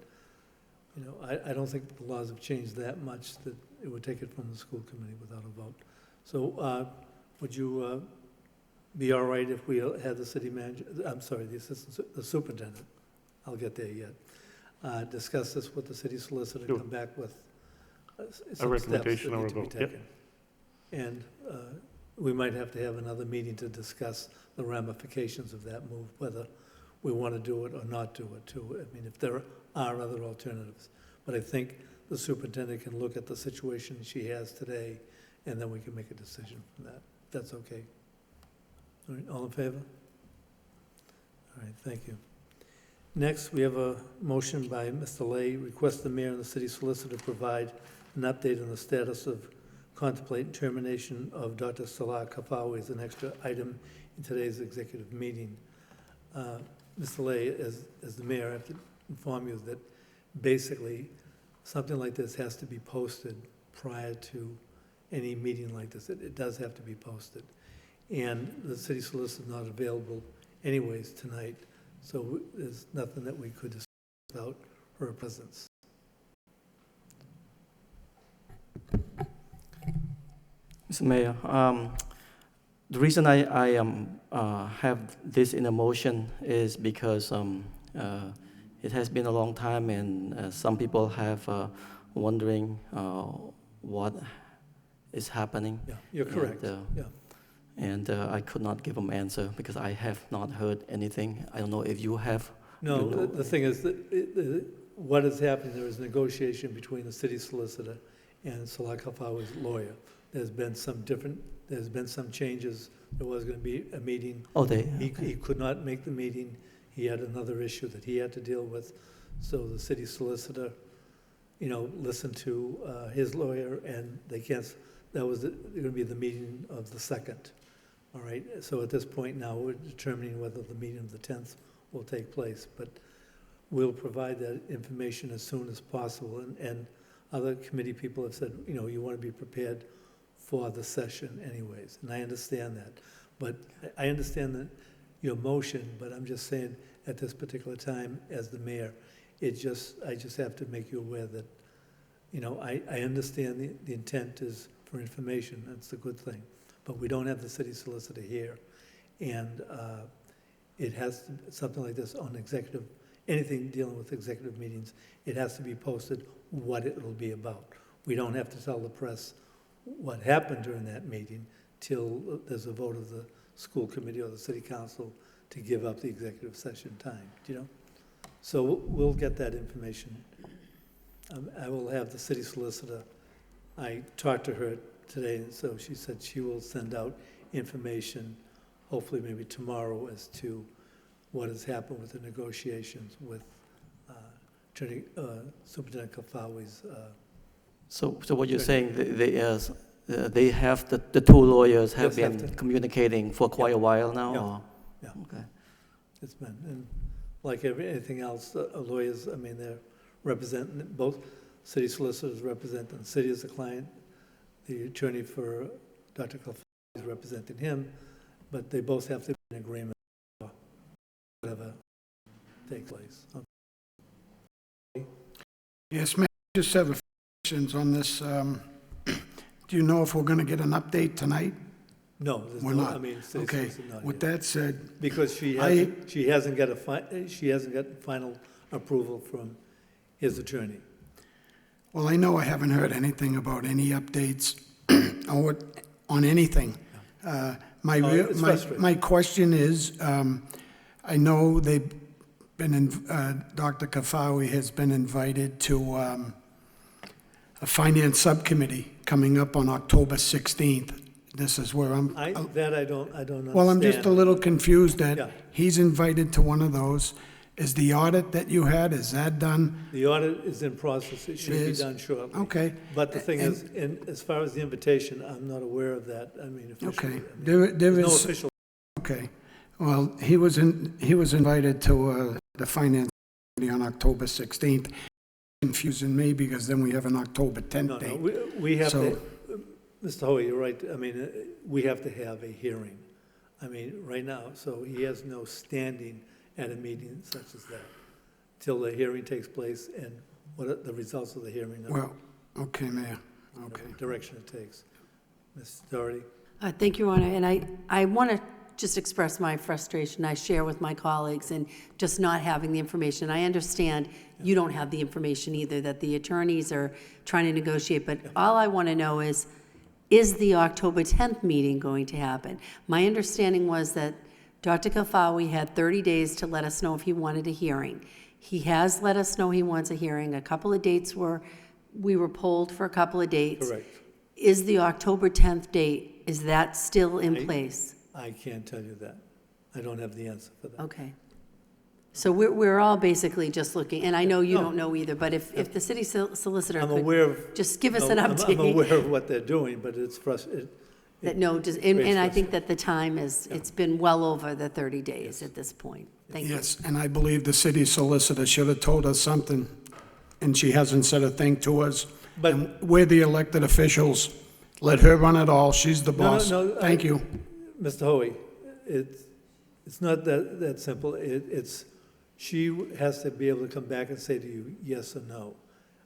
I don't think the laws have changed that much that it would take it from the school committee without a vote. So, would you be all right if we had the city manager, the superintendent, I'll get there yet, discuss this with the city solicitor, Sure. come back with A some recommendation steps that or a need to be vote, yep. taken. And we might have to have another meeting to discuss the ramifications of that move, whether we want to do it or not do it, too. I mean, if there are other alternatives. But I think the superintendent can look at the situation she has today, and then we can make a decision from that. That's okay. All right, all in favor? All right, thank you. Next, we have a motion by Mr. Lay, request the mayor and the city solicitor provide an update on the status of contemplating termination of Dr. Salah Kafawi as an extra item in today's executive meeting. Mr. Lay, as the mayor, I have to inform you that basically something like this has to be posted prior to any meeting like this. It does have to be posted. And the city solicitor is not available anyways tonight, so there's nothing that we could discuss without her presence. Mr. Mayor, the reason I have this in a motion is because it has been a long time, and some people have wondering what is happening. Yeah, you're correct. Yeah. And I could not give them answer because I have not heard anything. I don't know if you have. No, you know. the thing is that what is happening, there is negotiation between the city solicitor and Salah Kafawi's lawyer. There's been some changes. There was going to be a meeting. Oh, He could not make the meeting. He had another issue that he had to deal with. So the city solicitor, listened to his lawyer, and that was going to be the meeting of the 2nd. All right, so at this point now, we're determining whether the meeting of the 10th will take place, but we'll provide that information as soon as possible. And other committee people have said, you want to be prepared for the session anyways, and I understand that. But I understand that your motion, but I'm just saying at this particular time, as the mayor, I just have to make you aware that, I understand the intent is for information, that's a good thing, but we don't have the city solicitor here, and it has something like this on anything dealing with executive meetings, it has to be posted what it will be about. We don't have to tell the press what happened during that meeting till there's a vote of the school committee or the city council to give up the executive session time, So we'll get that information. I will have the city solicitor, I talked to her today, and so she said she will send out information, hopefully maybe tomorrow, as to what has happened with the negotiations with Superintendent Kafawi's. So what you're saying, they have, the two lawyers have been communicating for quite a while now? Yeah. Or? Yeah. Okay. It's been, and like anything else, lawyers, they're representing, both city solicitors represent the city as a client, the attorney for Dr. Kafawi is representing him, but they both have to be in agreement for whatever takes place. Okay. Yes, ma'am, I just have a few questions on this. Do you know if we're going to get an update tonight? No, there's We're no, not. city Okay, solicitor not with yet. that said, Because she hasn't got final approval from his attorney. well, I know I haven't heard anything about any updates on anything. it's frustrating. My question is, I know they've been, Dr. Kafawi has been invited to a finance subcommittee coming up on October 16th. This is where I'm... I don't understand. Well, I'm just a little confused Yeah. that he's invited to one of those. Is the audit that you had, is that done? The audit is in process. It should be is? done shortly. Okay. But the thing is, as far as the invitation, I'm not aware of that. I mean, officially. Okay. I mean, There there's no is... official. Okay. Well, he was invited to the finance committee on October 16th. Confusing me because then we have an October 10th No, date. we have So- to, Mr. Hoy, you're right. I mean, we have to have a hearing. I mean, right now, so he has no standing at a meeting such as that till the hearing takes place and what are the results of the hearing are. Well, okay, Mayor. Okay. Direction it takes. Ms. Doherty? Thank you, Your Honor, and I want to just express my frustration I share with my colleagues and just not having the information. I understand you don't have the information either, that the attorneys are trying to negotiate, but all I want to know is the October 10th meeting going to happen? My understanding was that Dr. Kafawi had 30 days to let us know if he wanted a hearing. He has let us know he wants a hearing. A couple of dates we were polled for a couple of dates. Correct. Is the October 10th date, is that still in place? I can't tell you that. I don't have the answer for that. Okay. So we're all basically just looking, and I know you don't know either, but if the city solicitor I'm aware of. could just give us no, an update. I'm aware of what they're doing, but it's frustrating. And I think that the time it's been well over the 30 days at this point. Thank you. Yes, and I believe the city solicitor should have told us something, and she hasn't said a thing to us. But- And we're the elected officials. Let her run it all. She's the boss. No, Thank you. Mr. Hoey, it's not that simple. She has to be able to come back and say to you, yes or no.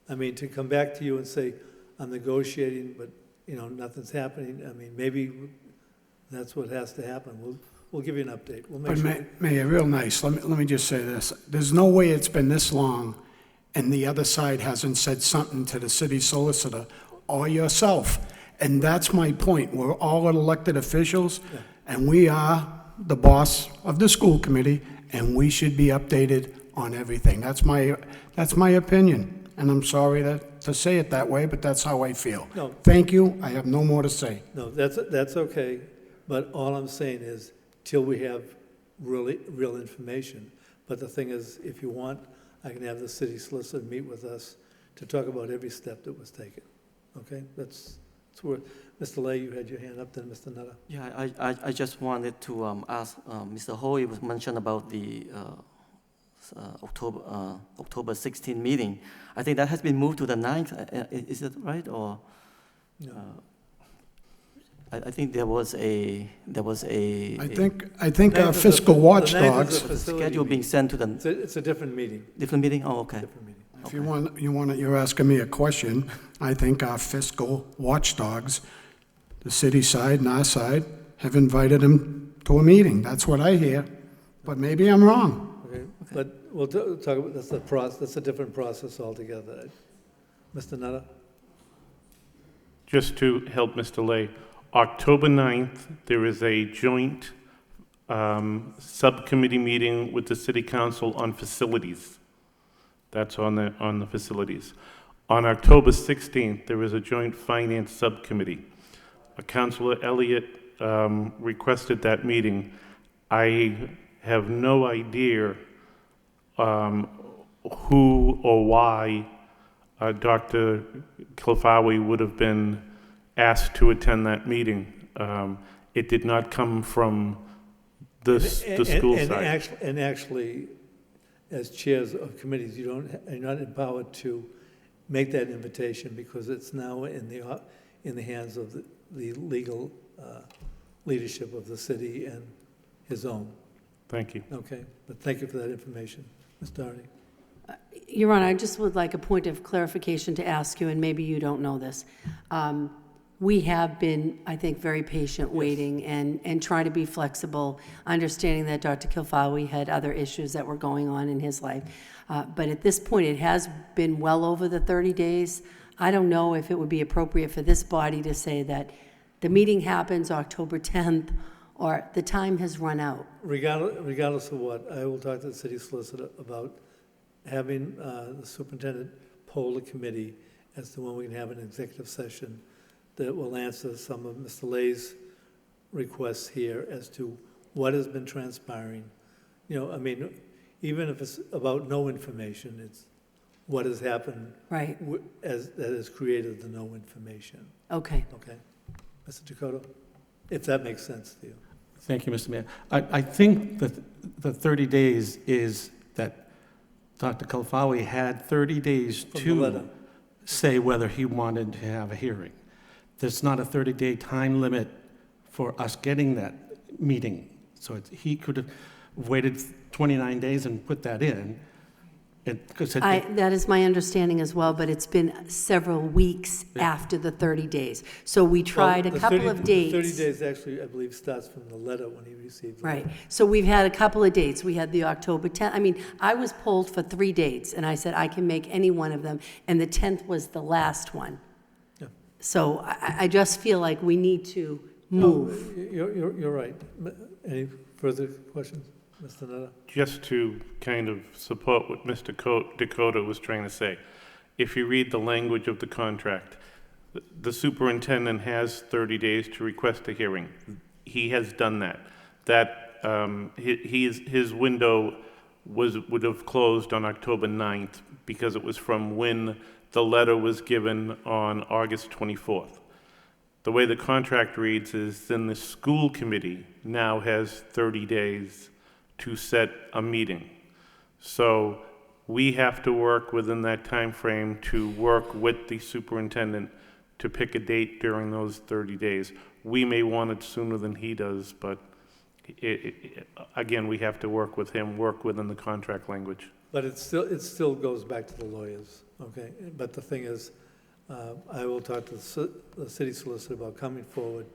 I mean, to come back to you and say, I'm negotiating, but, nothing's happening. I mean, maybe that's what has to happen. We'll give you an update. We'll make But sure. Mayor, real nice, let me just say this. There's no way it's been this long and the other side hasn't said something to the city solicitor or yourself. And that's my point. We're all elected officials, and we are the boss of the school committee, and we should be updated on everything. That's my opinion, and I'm sorry to say it that way, but that's how I feel. No. Thank you. I have no more to say. No, that's okay. But all I'm saying is, till we have real information. But the thing is, if you want, I can have the city solicitor meet with us to talk about every step that was taken. Okay? That's where, Mr. Lay, you had your hand up, then Mr. Nutter. Yeah, I just wanted to ask Mr. Hoy was mentioned about the October 16 meeting. I think that has been moved to the 9th. Is it right, or? No. I think there was a. I think our fiscal watchdogs. Schedule being sent to the. It's a different meeting. Different meeting? Oh, okay. Different meeting. If you're asking me a question, I think our fiscal watchdogs, the city side and our side, have invited him to a meeting. That's what I hear, but maybe I'm wrong. Okay, but we'll talk about, that's a different process altogether. Mr. Nutter? Just to help Mr. Lay, October 9th, there is a joint subcommittee meeting with the City Council on facilities. That's on the facilities. On October 16th, there is a joint finance subcommittee. Councilor Elliott requested that meeting. I have no idea who or why Dr. Kilfawi would have been asked to attend that meeting. It did not come from the school side. And actually, as chairs of committees, you're not empowered to make that invitation because it's now in the hands of the legal leadership of the city and his own. Thank you. Okay, but thank you for that information. Ms. Doherty? Your Honor, I just would like a point of clarification to ask you, and maybe you don't know this. We have been, I think, very patient waiting and trying to be flexible, understanding that Dr. Kilfawi had other issues that were going on in his life. But at this point, it has been well over the 30 days. I don't know if it would be appropriate for this body to say that the meeting happens October 10th, or the time has run out. Regardless of what, I will talk to the city solicitor about having the superintendent poll a committee as to when we can have an executive session that will answer some of Mr. Lay's requests here as to what has been transpiring. You know, I mean, even if it's about no information, it's what has happened. Right. That has created the no information. Okay. Okay. Mr. Dakota, if that makes sense to you. Thank you, Mr. Mayor. I think that the 30 days is that Dr. Kalfawi had 30 days From the to letter. say whether he wanted to have a hearing. There's not a 30-day time limit for us getting that meeting. So he could have waited 29 days and put that in. That is my understanding as well, but it's been several weeks after the 30 days. So we tried a couple of dates. 30 days actually, I believe, starts from the letter when he received the Right. letter. So we've had a couple of dates. We had the October 10th. I mean, I was polled for 3 dates, and I said I can make any one of them, and the 10th was the last one. Yeah. So I just feel like we need to move. You're right. Any further questions, Mr. Nutter? Just to kind of support what Mr. Dakota was trying to say, if you read the language of the contract, the superintendent has 30 days to request a hearing. He has done that. His window would have closed on October 9th because it was from when the letter was given on August 24th. The way the contract reads is then the school committee now has 30 days to set a meeting. So we have to work within that time frame to work with the superintendent to pick a date during those 30 days. We may want it sooner than he does, but again, we have to work with him, work within the contract language. But it still goes back to the lawyers, okay? But the thing is, I will talk to the city solicitor about coming forward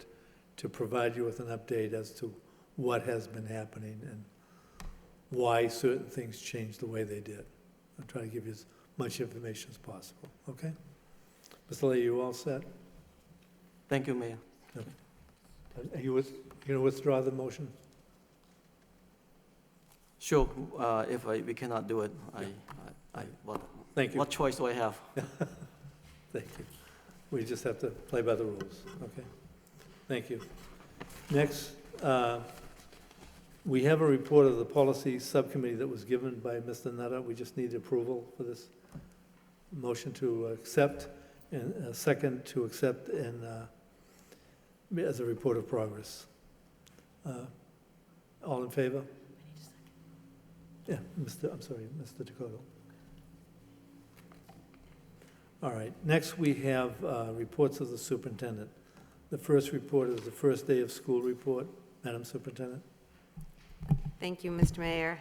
to provide you with an update as to what has been happening and why certain things changed the way they did. I'll try to give you as much information as possible, okay? Mr. Lay, you all set? Thank you, Mayor. Okay. Are you going to withdraw the motion? Sure, if we cannot do it, Thank you. What choice do I have? Thank you. We just have to play by the rules, okay? Thank you. Next, we have a report of the policy subcommittee that was given by Mr. Nutter. We just need approval for this motion to accept, and a second to accept and as a report of progress. All in favor? Yeah, Mr. Dakota. All right, next we have reports of the superintendent. The first report is the first day of school report. Madam Superintendent. Thank you, Mr. Mayor.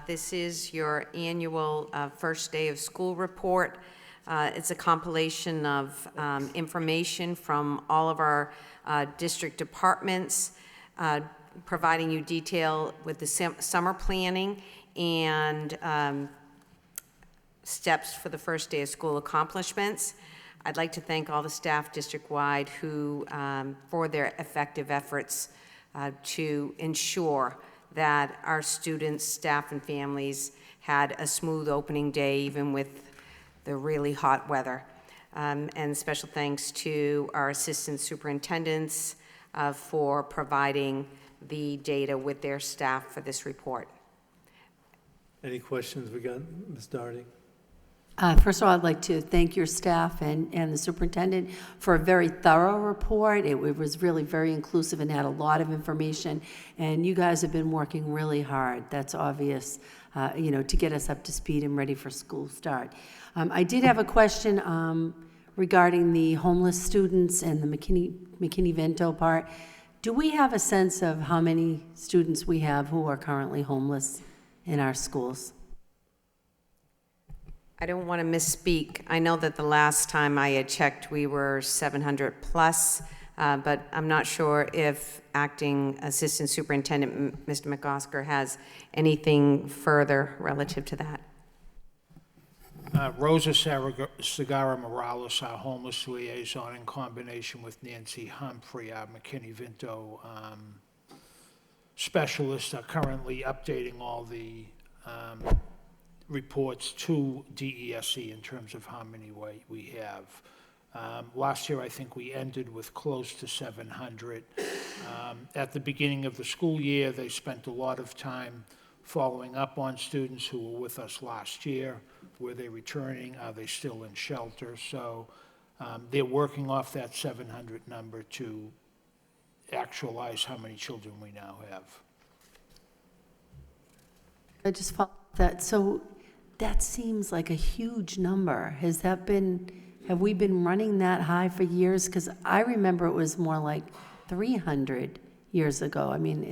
This is your annual first day of school report. It's a compilation of information from all of our district departments, providing you detail with the summer planning and steps for the first day of school accomplishments. I'd like to thank all the staff district-wide who, for their effective efforts to ensure that our students, staff, and families had a smooth opening day, even with the really hot weather. And special thanks to our assistant superintendents for providing the data with their staff for this report. Any questions we got, Ms. Doherty? First of all, I'd like to thank your staff and the superintendent for a very thorough report. It was really very inclusive and had a lot of information, and you guys have been working really hard. That's obvious, to get us up to speed and ready for school start. I did have a question regarding the homeless students and the McKinney-Vento part. Do we have a sense of how many students we have who are currently homeless in our schools? I don't want to misspeak. I know that the last time I had checked, we were 700 plus, but I'm not sure if Acting Assistant Superintendent Mr. McOsker, has anything further relative to that. Rosa Segarra Morales, our homeless liaison, in combination with Nancy Humphrey, our McKinney-Vento specialist, are currently updating all the reports to DESE in terms of how many we have. Last year, I think we ended with close to 700. At the beginning of the school year, they spent a lot of time following up on students who were with us last year. Were they returning? Are they still in shelter? So they're working off that 700 number to actualize how many children we now have. I just follow that. So that seems like a huge number. Have we been running that high for years? Because I remember it was more like 300 years ago. I mean,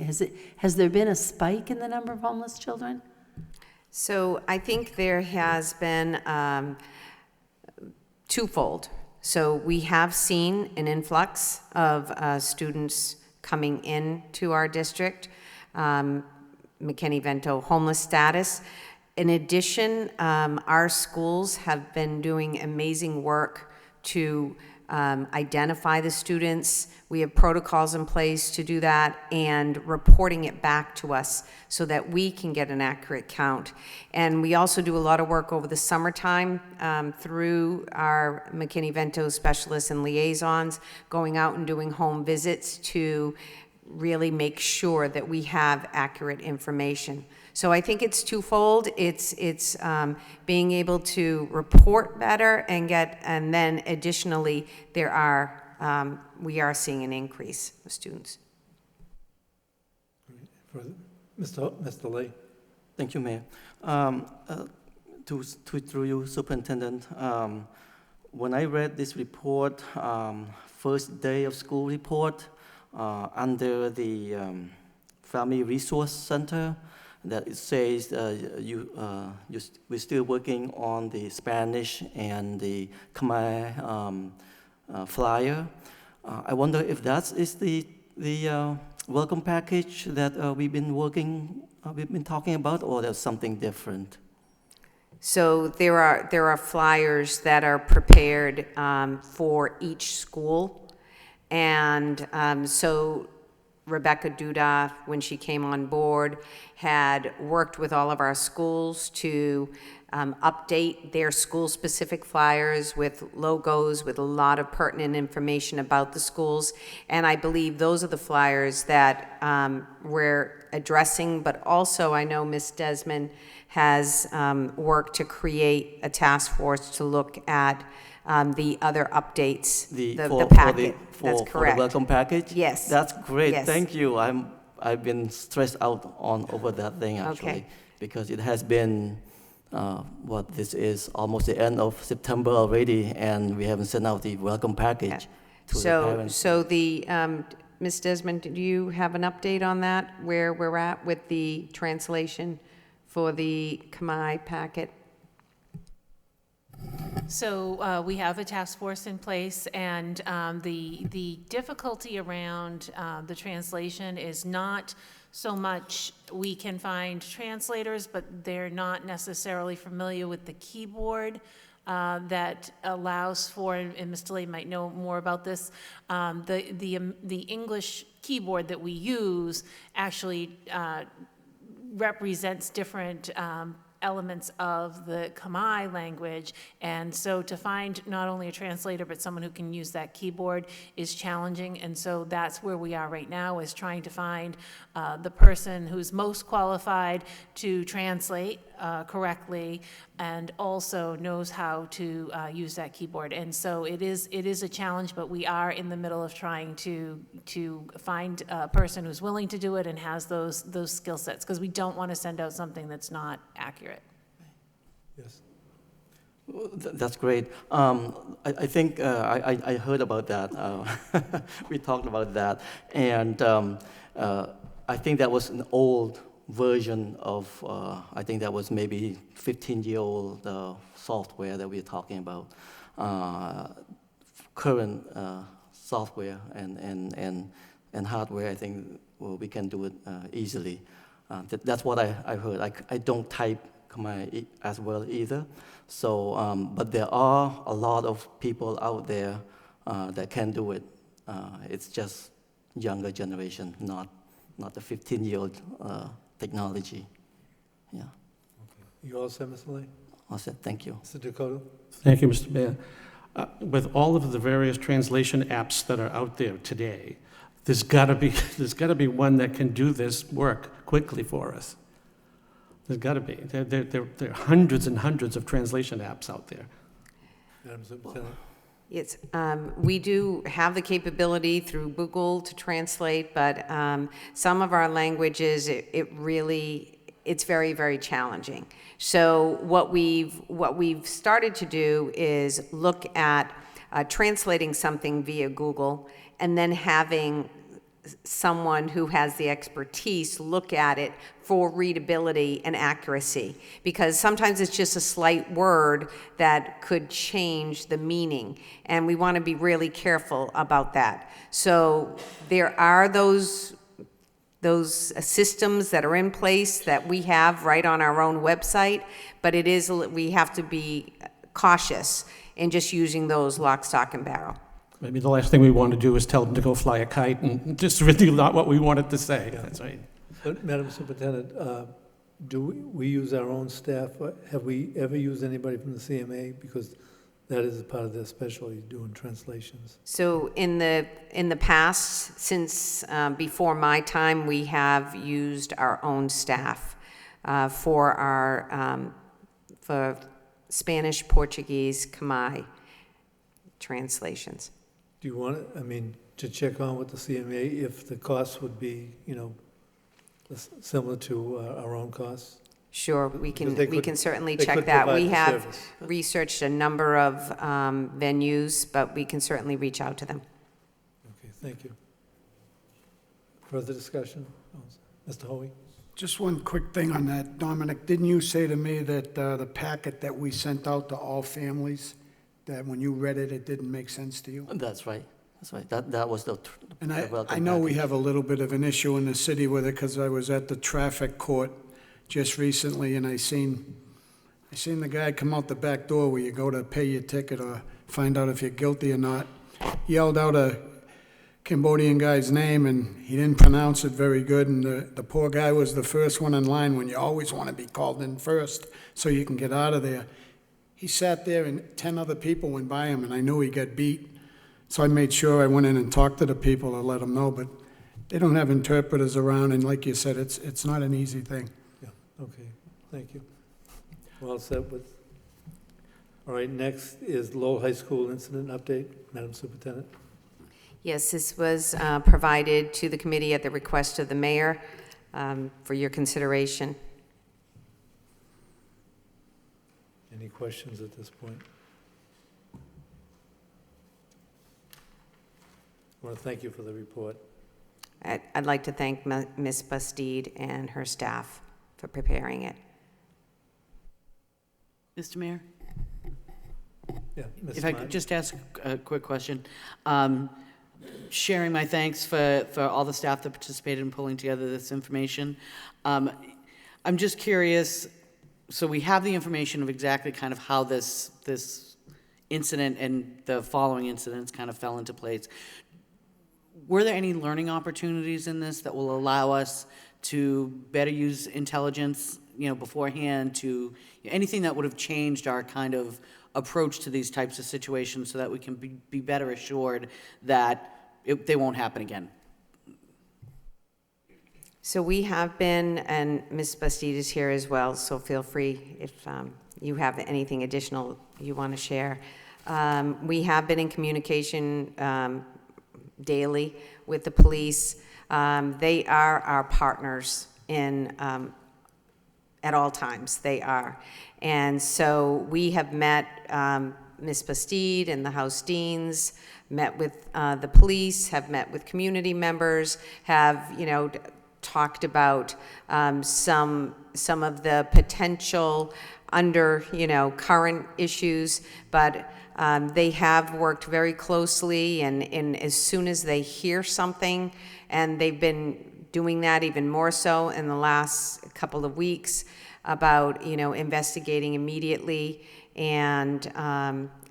has there been a spike in the number of homeless children? So I think there has been twofold. So we have seen an influx of students coming into our district, McKinney-Vento homeless status. In addition, our schools have been doing amazing work to identify the students. We have protocols in place to do that and reporting it back to us so that we can get an accurate count. And we also do a lot of work over the summertime through our McKinney-Vento specialists and liaisons, going out and doing home visits to really make sure that we have accurate information. So I think it's twofold. It's being able to report better and then additionally, we are seeing an increase of students. Mr. Lee. Thank you, Mayor. Through you, Superintendent, when I read this report, first day of school report, under the Family Resource Center, that it says we're still working on the Spanish and the Khmer flyer. I wonder if that is the welcome package that we've been talking about, or there's something different. So there are flyers that are prepared for each school, and so Rebecca Duda, when she came on board, had worked with all of our schools to update their school-specific flyers with logos, with a lot of pertinent information about the schools. And I believe those are the flyers that we're addressing, but also I know Ms. Desmond has worked to create a task force to look at the other updates, the packet. That's correct. For the welcome package? Yes. That's great. Yes. Thank you. I've been stressed out over that thing actually, because it has been this is almost the end of September already, and we haven't sent out the welcome package to the parents. So Ms. Desmond, do you have an update on that, where we're at with the translation for the Khmer packet? So we have a task force in place, and the difficulty around the translation is not so much we can find translators, but they're not necessarily familiar with the keyboard that allows for, and Mr. Lay might know more about this, the English keyboard that we use actually represents different elements of the Khmer language, and so to find not only a translator but someone who can use that keyboard is challenging, and so that's where we are right now, is trying to find the person who's most qualified to translate correctly and also knows how to use that keyboard. And so it is a challenge, but we are in the middle of trying to find a person who's willing to do it and has those skill sets, because we don't want to send out something that's not accurate. Yes. That's great. I think I heard about that. We talked about that, and I think that was an old version of, I think that was maybe 15-year-old software that we're talking about. Current software and hardware, I think we can do it easily. That's what I heard. I don't type Khmer as well either. So, but there are a lot of people out there that can do it. It's just younger generation, not the 15-year-old technology. Yeah. You all set, Mr. Lay? All set. Thank you. Mr. Dakota? Thank you, Mr. Mayor. With all of the various translation apps that are out there today, there's got to be one that can do this work quickly for us. There's got to be. There are hundreds and hundreds of translation apps out there. Madam Superintendent? Yes, we do have the capability through Google to translate, but some of our languages, it's very, very challenging. So what we've started to do is look at translating something via Google and then having someone who has the expertise look at it for readability and accuracy, because sometimes it's just a slight word that could change the meaning, and we want to be really careful about that. So there are those systems that are in place that we have right on our own website, but we have to be cautious in just using those lock, stock, and barrel. Maybe the last thing we want to do is tell them to go fly a kite, and just really not what we wanted to say. Yeah. That's right. But, Madam Superintendent, do we use our own staff? Have we ever used anybody from the CMA? Because that is part of their specialty, doing translations. So in the past, since before my time, we have used our own staff for our for Spanish, Portuguese, Khmer translations. Do you want, to check on with the CMA if the costs would be, similar to our own costs? Sure, we can certainly they check could that. provide We the have service. researched a number of venues, but we can certainly reach out to them. Okay, thank you. Further discussion? Mr. Hoey? Just one quick thing on that, Dominic. Didn't you say to me that the packet that we sent out to all families, that when you read it, it didn't make sense to you? That's right. That's right. That was the And welcome I know we package. have a little bit of an issue in the city with it, because I was at the traffic court just recently, and I seen the guy come out the back door where you go to pay your ticket or find out if you're guilty or not. Yelled out a Cambodian guy's name, and he didn't pronounce it very good, and the poor guy was the first one in line, when you always want to be called in first so you can get out of there. He sat there, and 10 other people went by him, and I knew he got beat. So I made sure I went in and talked to the people to let them know, but they don't have interpreters around, and like you said, it's not an easy thing. Yeah, okay, thank you. Well set with, all right, next is Lowell High School incident update. Madam Superintendent? Yes, this was provided to the committee at the request of the mayor for your consideration. Any questions at this point? I want to thank you for the report. I'd like to thank Ms. Bastide and her staff for preparing it. Mr. Mayor? Yeah, Ms. If I Martin? could just ask a quick question. Sharing my thanks for all the staff that participated in pulling together this information. I'm just curious, so we have the information of exactly kind of how this incident and the following incidents kind of fell into place. Were there any learning opportunities in this that will allow us to better use intelligence, beforehand, to anything that would have changed our kind of approach to these types of situations so that we can be better assured that they won't happen again? So we have been, and Ms. Bastide is here as well, so feel free if you have anything additional you want to share. We have been in communication daily with the police. They are our partners at all times. They are. And so we have met Ms. Bastide and the House Deans, met with the police, have met with community members, have, talked about some of the potential under, current issues, but they have worked very closely, and as soon as they hear something, and they've been doing that even more so in the last couple of weeks, about, investigating immediately and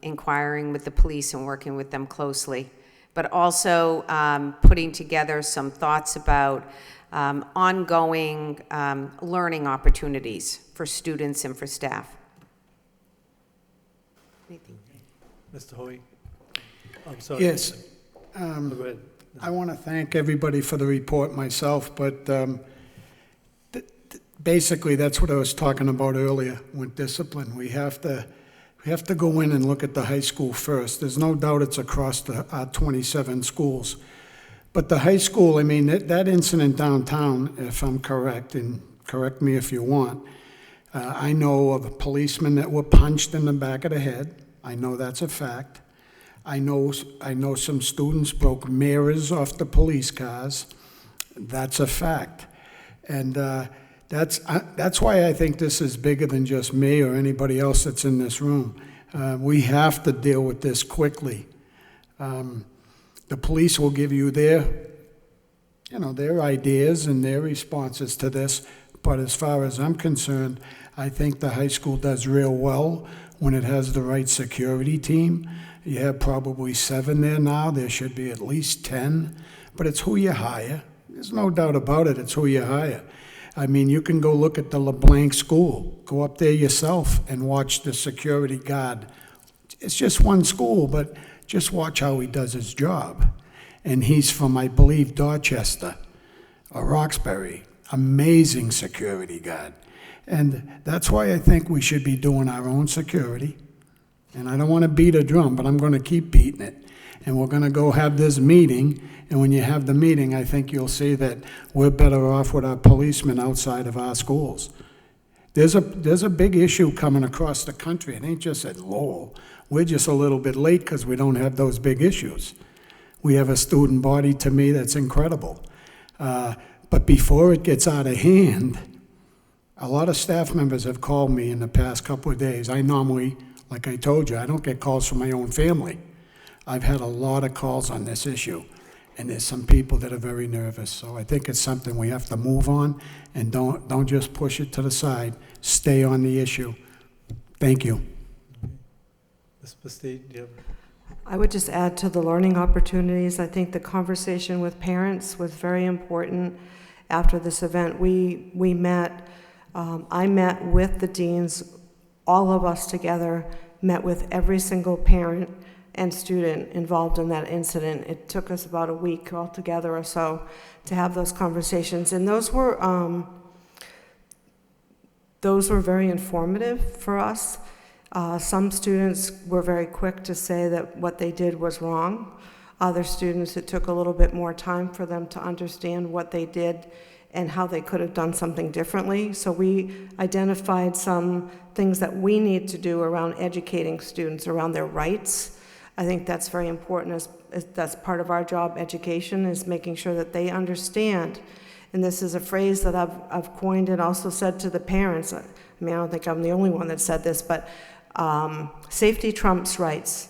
inquiring with the police and working with them closely. But also putting together some thoughts about ongoing learning opportunities for students and for staff. Anything? Mr. Hoey? I'm sorry. Yes. Go ahead. I want to thank everybody for the report myself, but basically that's what I was talking about earlier with discipline. We have to go in and look at the high school first. There's no doubt it's across our 27 schools. But the high school, I mean, that incident downtown, if I'm correct, and correct me if you want, I know of policemen that were punched in the back of the head. I know that's a fact. I know some students broke mirrors off the police cars. That's a fact. And that's why I think this is bigger than just me or anybody else that's in this room. We have to deal with this quickly. The police will give you their ideas and their responses to this. But as far as I'm concerned, I think the high school does real well when it has the right security team. You have probably 7 there now. There should be at least 10. But it's who you hire. There's no doubt about it. It's who you hire. I mean, you can go look at the LeBlanc school. Go up there yourself and watch the security guard. It's just one school, but just watch how he does his job. And he's from, I believe, Dorchester or Roxbury. Amazing security guard. And that's why I think we should be doing our own security. And I don't want to beat a drum, but I'm going to keep beating it. And we're going to go have this meeting. And when you have the meeting, I think you'll see that we're better off with our policemen outside of our schools. There's a big issue coming across the country. It ain't just at Lowell. We're just a little bit late because we don't have those big issues. We have a student body, to me, that's incredible. But before it gets out of hand, a lot of staff members have called me in the past couple of days. I normally, like I told you, I don't get calls from my own family. I've had a lot of calls on this issue, and there's some people that are very nervous. So I think it's something we have to move on, and don't just push it to the side. Stay on the issue. Thank you. Ms. Bastide, do you have? I would just add to the learning opportunities. I think the conversation with parents was very important after this event. We met, I met with the deans, all of us together, met with every single parent and student involved in that incident. It took us about a week altogether or so to have those conversations, and those were very informative for us. Some students were very quick to say that what they did was wrong. Other students, it took a little bit more time for them to understand what they did and how they could have done something differently. So we identified some things that we need to do around educating students around their rights. I think that's very important. That's part of our job, education, is making sure that they understand. And this is a phrase that I've coined and also said to the parents. I mean, I don't think I'm the only one that said this, but safety trumps rights.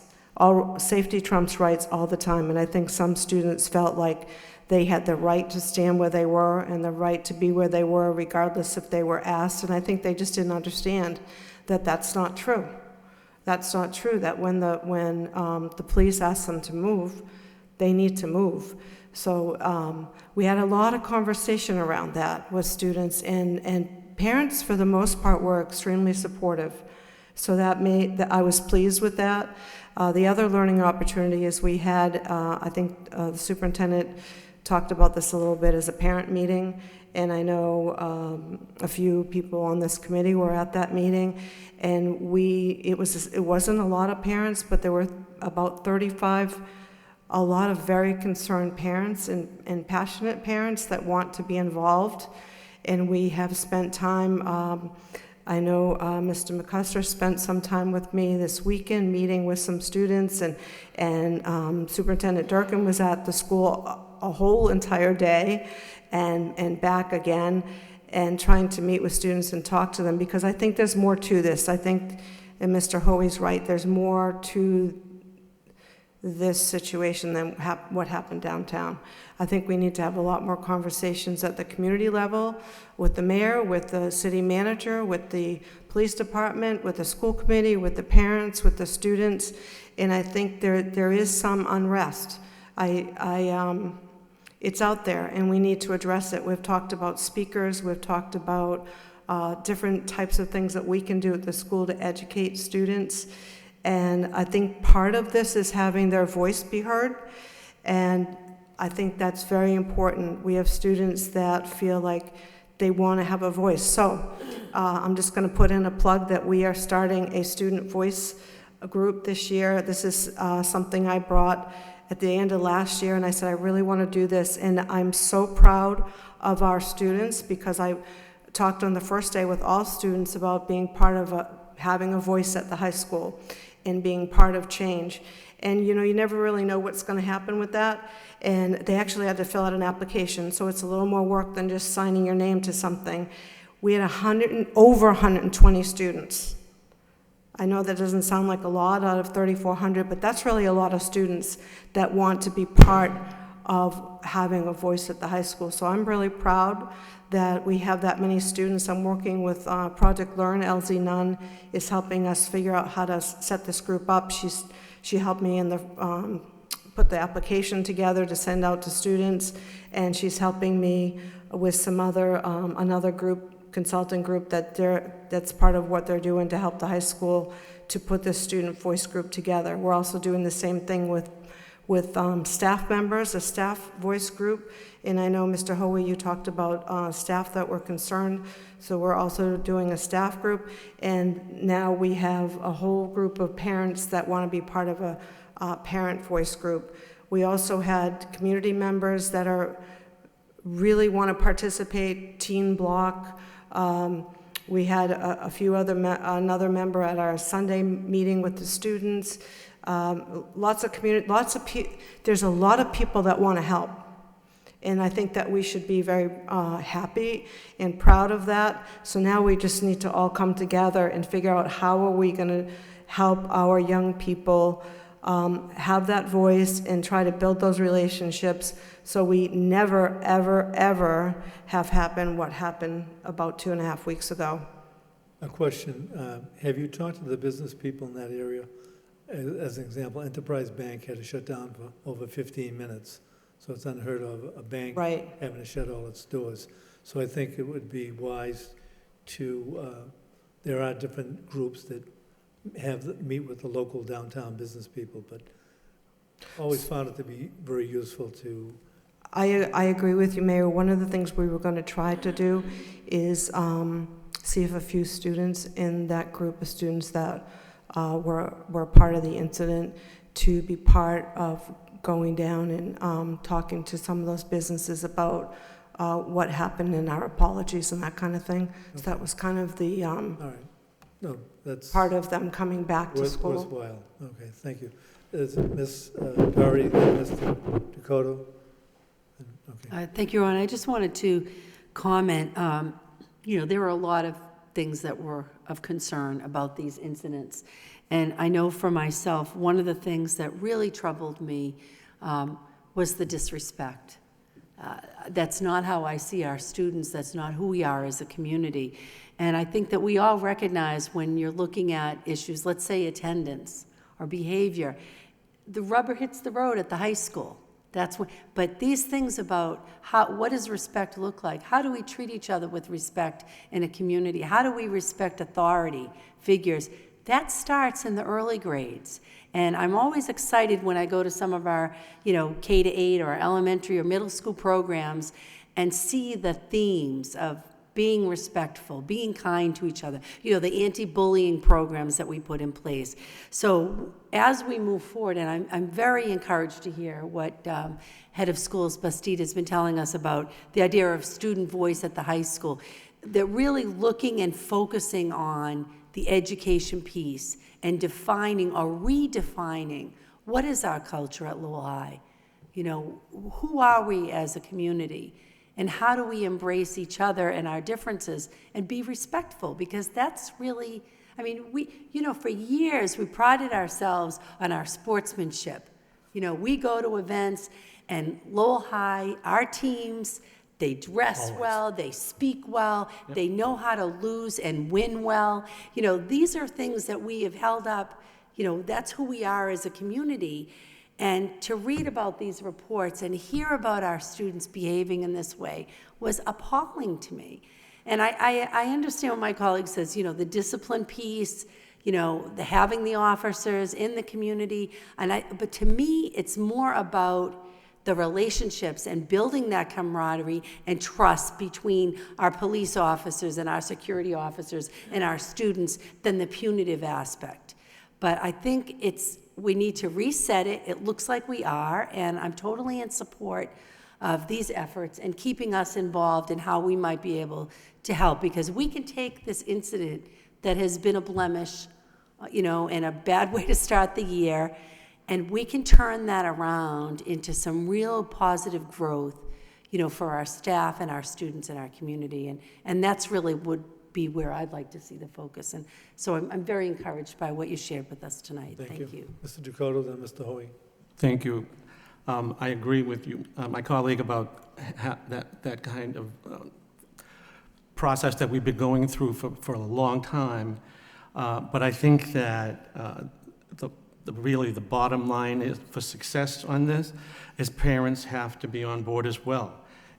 Safety trumps rights all the time. And I think some students felt like they had the right to stand where they were and the right to be where they were regardless if they were asked. And I think they just didn't understand that that's not true. That's not true, that when the police ask them to move, they need to move. So we had a lot of conversation around that with students, and parents, for the most part, were extremely supportive. So I was pleased with that. The other learning opportunity is we had, I think the superintendent talked about this a little bit as a parent meeting, and I know a few people on this committee were at that meeting, and it wasn't a lot of parents, but there were about 35, a lot of very concerned parents and passionate parents that want to be involved, and we have spent time. I know Mr. McCusker spent some time with me this weekend meeting with some students, and Superintendent Durkin was at the school a whole entire day and back again, and trying to meet with students and talk to them, because I think there's more to this. I think, and Mr. Hoey's right, there's more to this situation than what happened downtown. I think we need to have a lot more conversations at the community level with the mayor, with the city manager, with the police department, with the school committee, with the parents, with the students, and I think there is some unrest. It's out there, and we need to address it. We've talked about speakers, we've talked about different types of things that we can do at the school to educate students. And I think part of this is having their voice be heard. And I think that's very important. We have students that feel like they want to have a voice. So I'm just going to put in a plug that we are starting a student voice group this year. This is something I brought at the end of last year, and I said, I really want to do this. And I'm so proud of our students, because I talked on the first day with all students about being part of having a voice at the high school and being part of change. And you never really know what's going to happen with that. And they actually had to fill out an application, so it's a little more work than just signing your name to something. We had over 120 students. I know that doesn't sound like a lot out of 3,400, but that's really a lot of students that want to be part of having a voice at the high school. So I'm really proud that we have that many students. I'm working with Project Learn. LZ Nunn is helping us figure out how to set this group up. She helped me in put the application together to send out to students, and she's helping me with some other another group, consulting group that's part of what they're doing to help the high school to put this student voice group together. We're also doing the same thing with staff members, a staff voice group. And I know, Mr. Hoey, you talked about staff that were concerned, so we're also doing a staff group. And now we have a whole group of parents that want to be part of a parent voice group. We also had community members that really want to participate, teen block. We had another member at our Sunday meeting with the students. There's a lot of people that want to help. And I think that we should be very happy and proud of that. So now we just need to all come together and figure out how are we going to help our young people have that voice and try to build those relationships so we never, ever, ever have happen what happened about 2.5 weeks ago. A question, have you talked to the business people in that area? As an example, Enterprise Bank had to shut down for over 15 minutes. So it's unheard of, a bank having to shut all its doors. So I think it would be wise to, there are different groups that meet with the local downtown business people, but always found it to be very useful to. I agree with you, Mayor. One of the things we were going to try to do is see if a few students in that group of students that were part of the incident to be part of going down and talking to some of those businesses about what happened and our apologies and that kind of thing. So that was kind of the all right. No, that's part of them coming back to school. Worthwhile. Okay, thank you. Is it Ms. Doherty and Mr. Dakota? Okay. Thank you, Ron. I just wanted to comment, there were a lot of things that were of concern about these incidents. And I know for myself, one of the things that really troubled me was the disrespect. That's not how I see our students. That's not who we are as a community. And I think that we all recognize when you're looking at issues, let's say attendance or behavior, the rubber hits the road at the high school. But these things about what does respect look like? How do we treat each other with respect in a community? How do we respect authority figures? That starts in the early grades. And I'm always excited when I go to some of our, K-8 or elementary or middle school programs and see the themes of being respectful, being kind to each other, the anti-bullying programs that we put in place. So as we move forward, and I'm very encouraged to hear what Head of Schools Bastide has been telling us about the idea of student voice at the high school, that really looking and focusing on the education piece and defining or redefining what is our culture at Lowell High. Who are we as a community? And how do we embrace each other and our differences and be respectful? Because that's really, for years we prided ourselves on our sportsmanship. You know, we go to events, and Lowell High, our teams, they dress well, they speak well, they know how to lose and win well. You know, these are things that we have held up, you know, that's who we are as a community. And to read about these reports and hear about our students behaving in this way was appalling to me. And I understand what my colleague says, you know, the discipline piece, you know, the having the officers in the community, but to me, it's more about the relationships and building that camaraderie and trust between our police officers and our security officers and our students than the punitive aspect. But I think we need to reset it. It looks like we are, and I'm totally in support of these efforts and keeping us involved in how we might be able to help, because we can take this incident that has been a blemish, you know, and a bad way to start the year, and we can turn that around into some real positive growth, you know, for our staff and our students and our community, and that's really would be where I'd like to see the focus. And so I'm very encouraged by what you shared with us tonight. Thank you. Mr. Dakota, then Mr. Hoey. Thank you. I agree with you, my colleague, about that kind of process that we've been going through for a long time. But I think that really the bottom line is for success on this is parents have to be on board as well.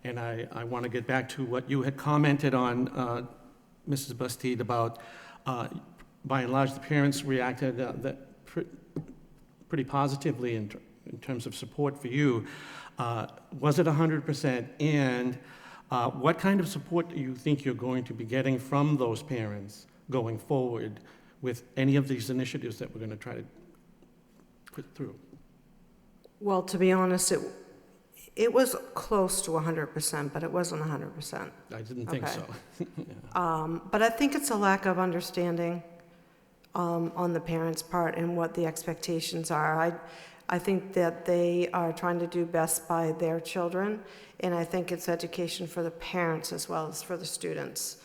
And I want to get back to what you had commented on, Mrs. Bastide, about by and large the parents reacted pretty positively in terms of support for you. Was it 100%? And what kind of support do you think you're going to be getting from those parents going forward with any of these initiatives that we're going to try to put through? Well, to be honest, it was close to 100%, but it wasn't 100%. I didn't think so. But I think it's a lack of understanding on the parents' part and what the expectations are. I think that they are trying to do best by their children, and I think it's education for the parents as well as for the students.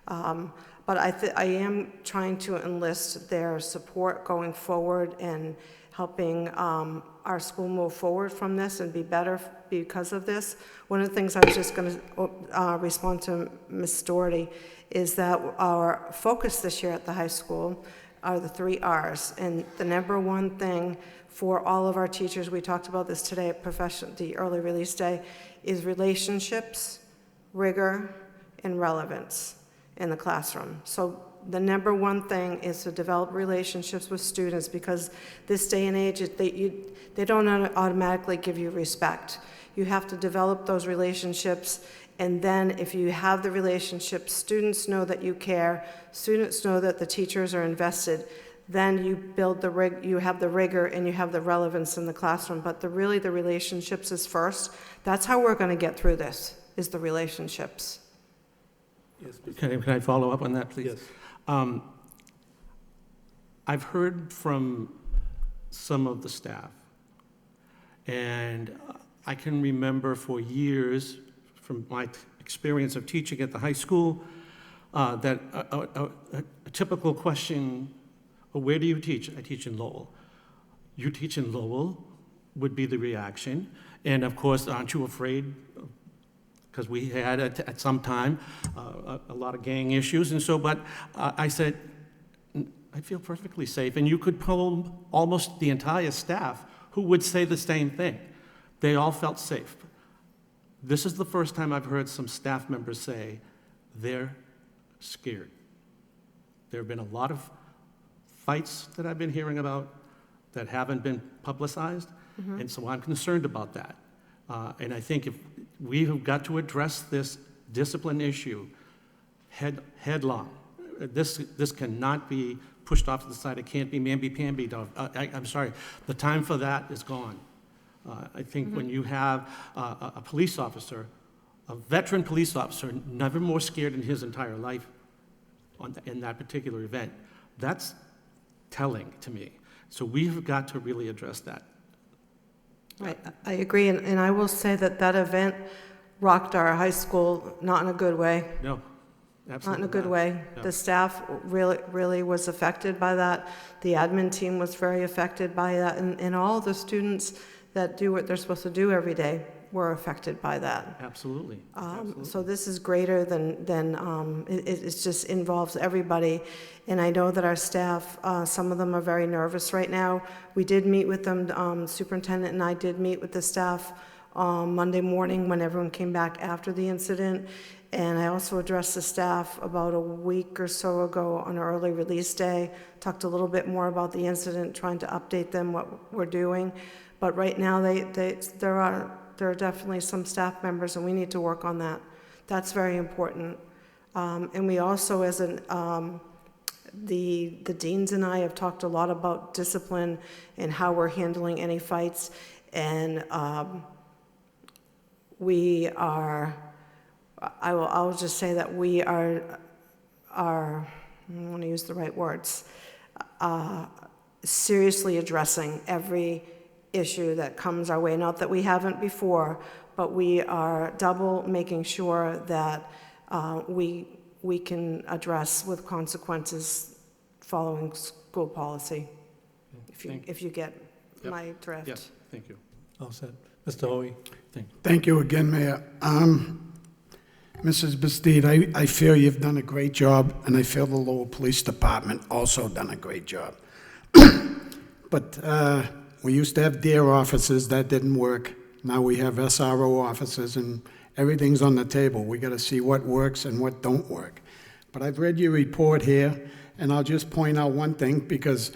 But I am trying to enlist their support going forward and helping our school move forward from this and be better because of this. One of the things I was just going to respond to Ms. Doherty is that our focus this year at the high school are the 3 R's. And the number one thing for all of our teachers, we talked about this today at the early release day, is relationships, rigor, and relevance in the classroom. So the number one thing is to develop relationships with students, because this day and age, they don't automatically give you respect. You have to develop those relationships, and then if you have the relationships, students know that you care, students know that the teachers are invested, then you build you have the rigor and you have the relevance in the classroom. But really the relationships is first. That's how we're going to get through this, is the relationships. Yes, Can I follow up on that, please? Yes. I've heard from some of the staff, and I can remember for years from my experience of teaching at the high school that a typical question, where do you teach? I teach in Lowell. You teach in Lowell would be the reaction. And of course, aren't you afraid? Because we had at some time a lot of gang issues. And so, but I said, I feel perfectly safe. And you could pull almost the entire staff who would say the same thing. They all felt safe. This is the first time I've heard some staff members say they're scared. There have been a lot of fights that I've been hearing about that haven't been publicized, and so I'm concerned about that. And I think if we have got to address this discipline issue headlong. This cannot be pushed off to the side. It can't be mamby-pamby. I'm sorry, the time for that is gone. I think when you have a police officer, a veteran police officer, never more scared in his entire life in that particular event, that's telling to me. So we've got to really address that. Right, I agree, and I will say that event rocked our high school, not in a good way. No, absolutely not in a good way. No. The staff really was affected by that. The admin team was very affected by that, and all the students that do what they're supposed to do every day were affected by that. Absolutely. So this is greater than it just involves everybody. And I know that our staff, some of them are very nervous right now. We did meet with them, superintendent and I did meet with the staff Monday morning when everyone came back after the incident. And I also addressed the staff about a week or so ago on an early release day, talked a little bit more about the incident, trying to update them what we're doing. But right now, there are definitely some staff members, and we need to work on that. That's very important. And we also, as the deans and I have talked a lot about discipline and how we're handling any fights. And we are, I'll just say that we are, I want to use the right words, seriously addressing every issue that comes our way. Not that we haven't before, but we are double making sure that we can address with consequences following school policy, if you get my drift. Yes, thank you. All set. Mr. Hoey. Thank you again, Mayor. Mrs. Bastide, I feel you've done a great job, and I feel the Lowell Police Department also done a great job. But we used to have DARE officers, that didn't work. Now we have SRO officers, and everything's on the table. We got to see what works and what don't work. But I've read your report here, and I'll just point out one thing, because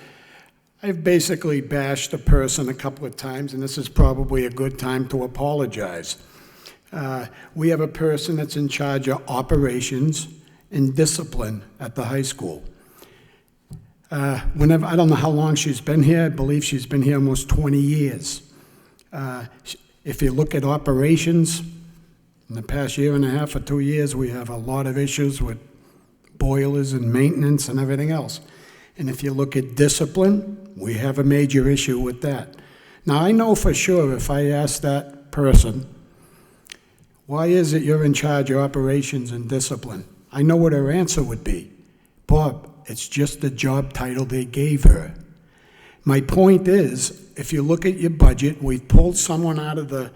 I've basically bashed a person a couple of times, and this is probably a good time to apologize. We have a person that's in charge of operations and discipline at the high school. Whenever, I don't know how long she's been here. I believe she's been here almost 20 years. If you look at operations, in the past year and a half or 2 years, we have a lot of issues with boilers and maintenance and everything else. And if you look at discipline, we have a major issue with that. Now, I know for sure if I ask that person, why is it you're in charge of operations and discipline? I know what her answer would be. Bob, it's just the job title they gave her. My point is, if you look at your budget, we've pulled someone out of the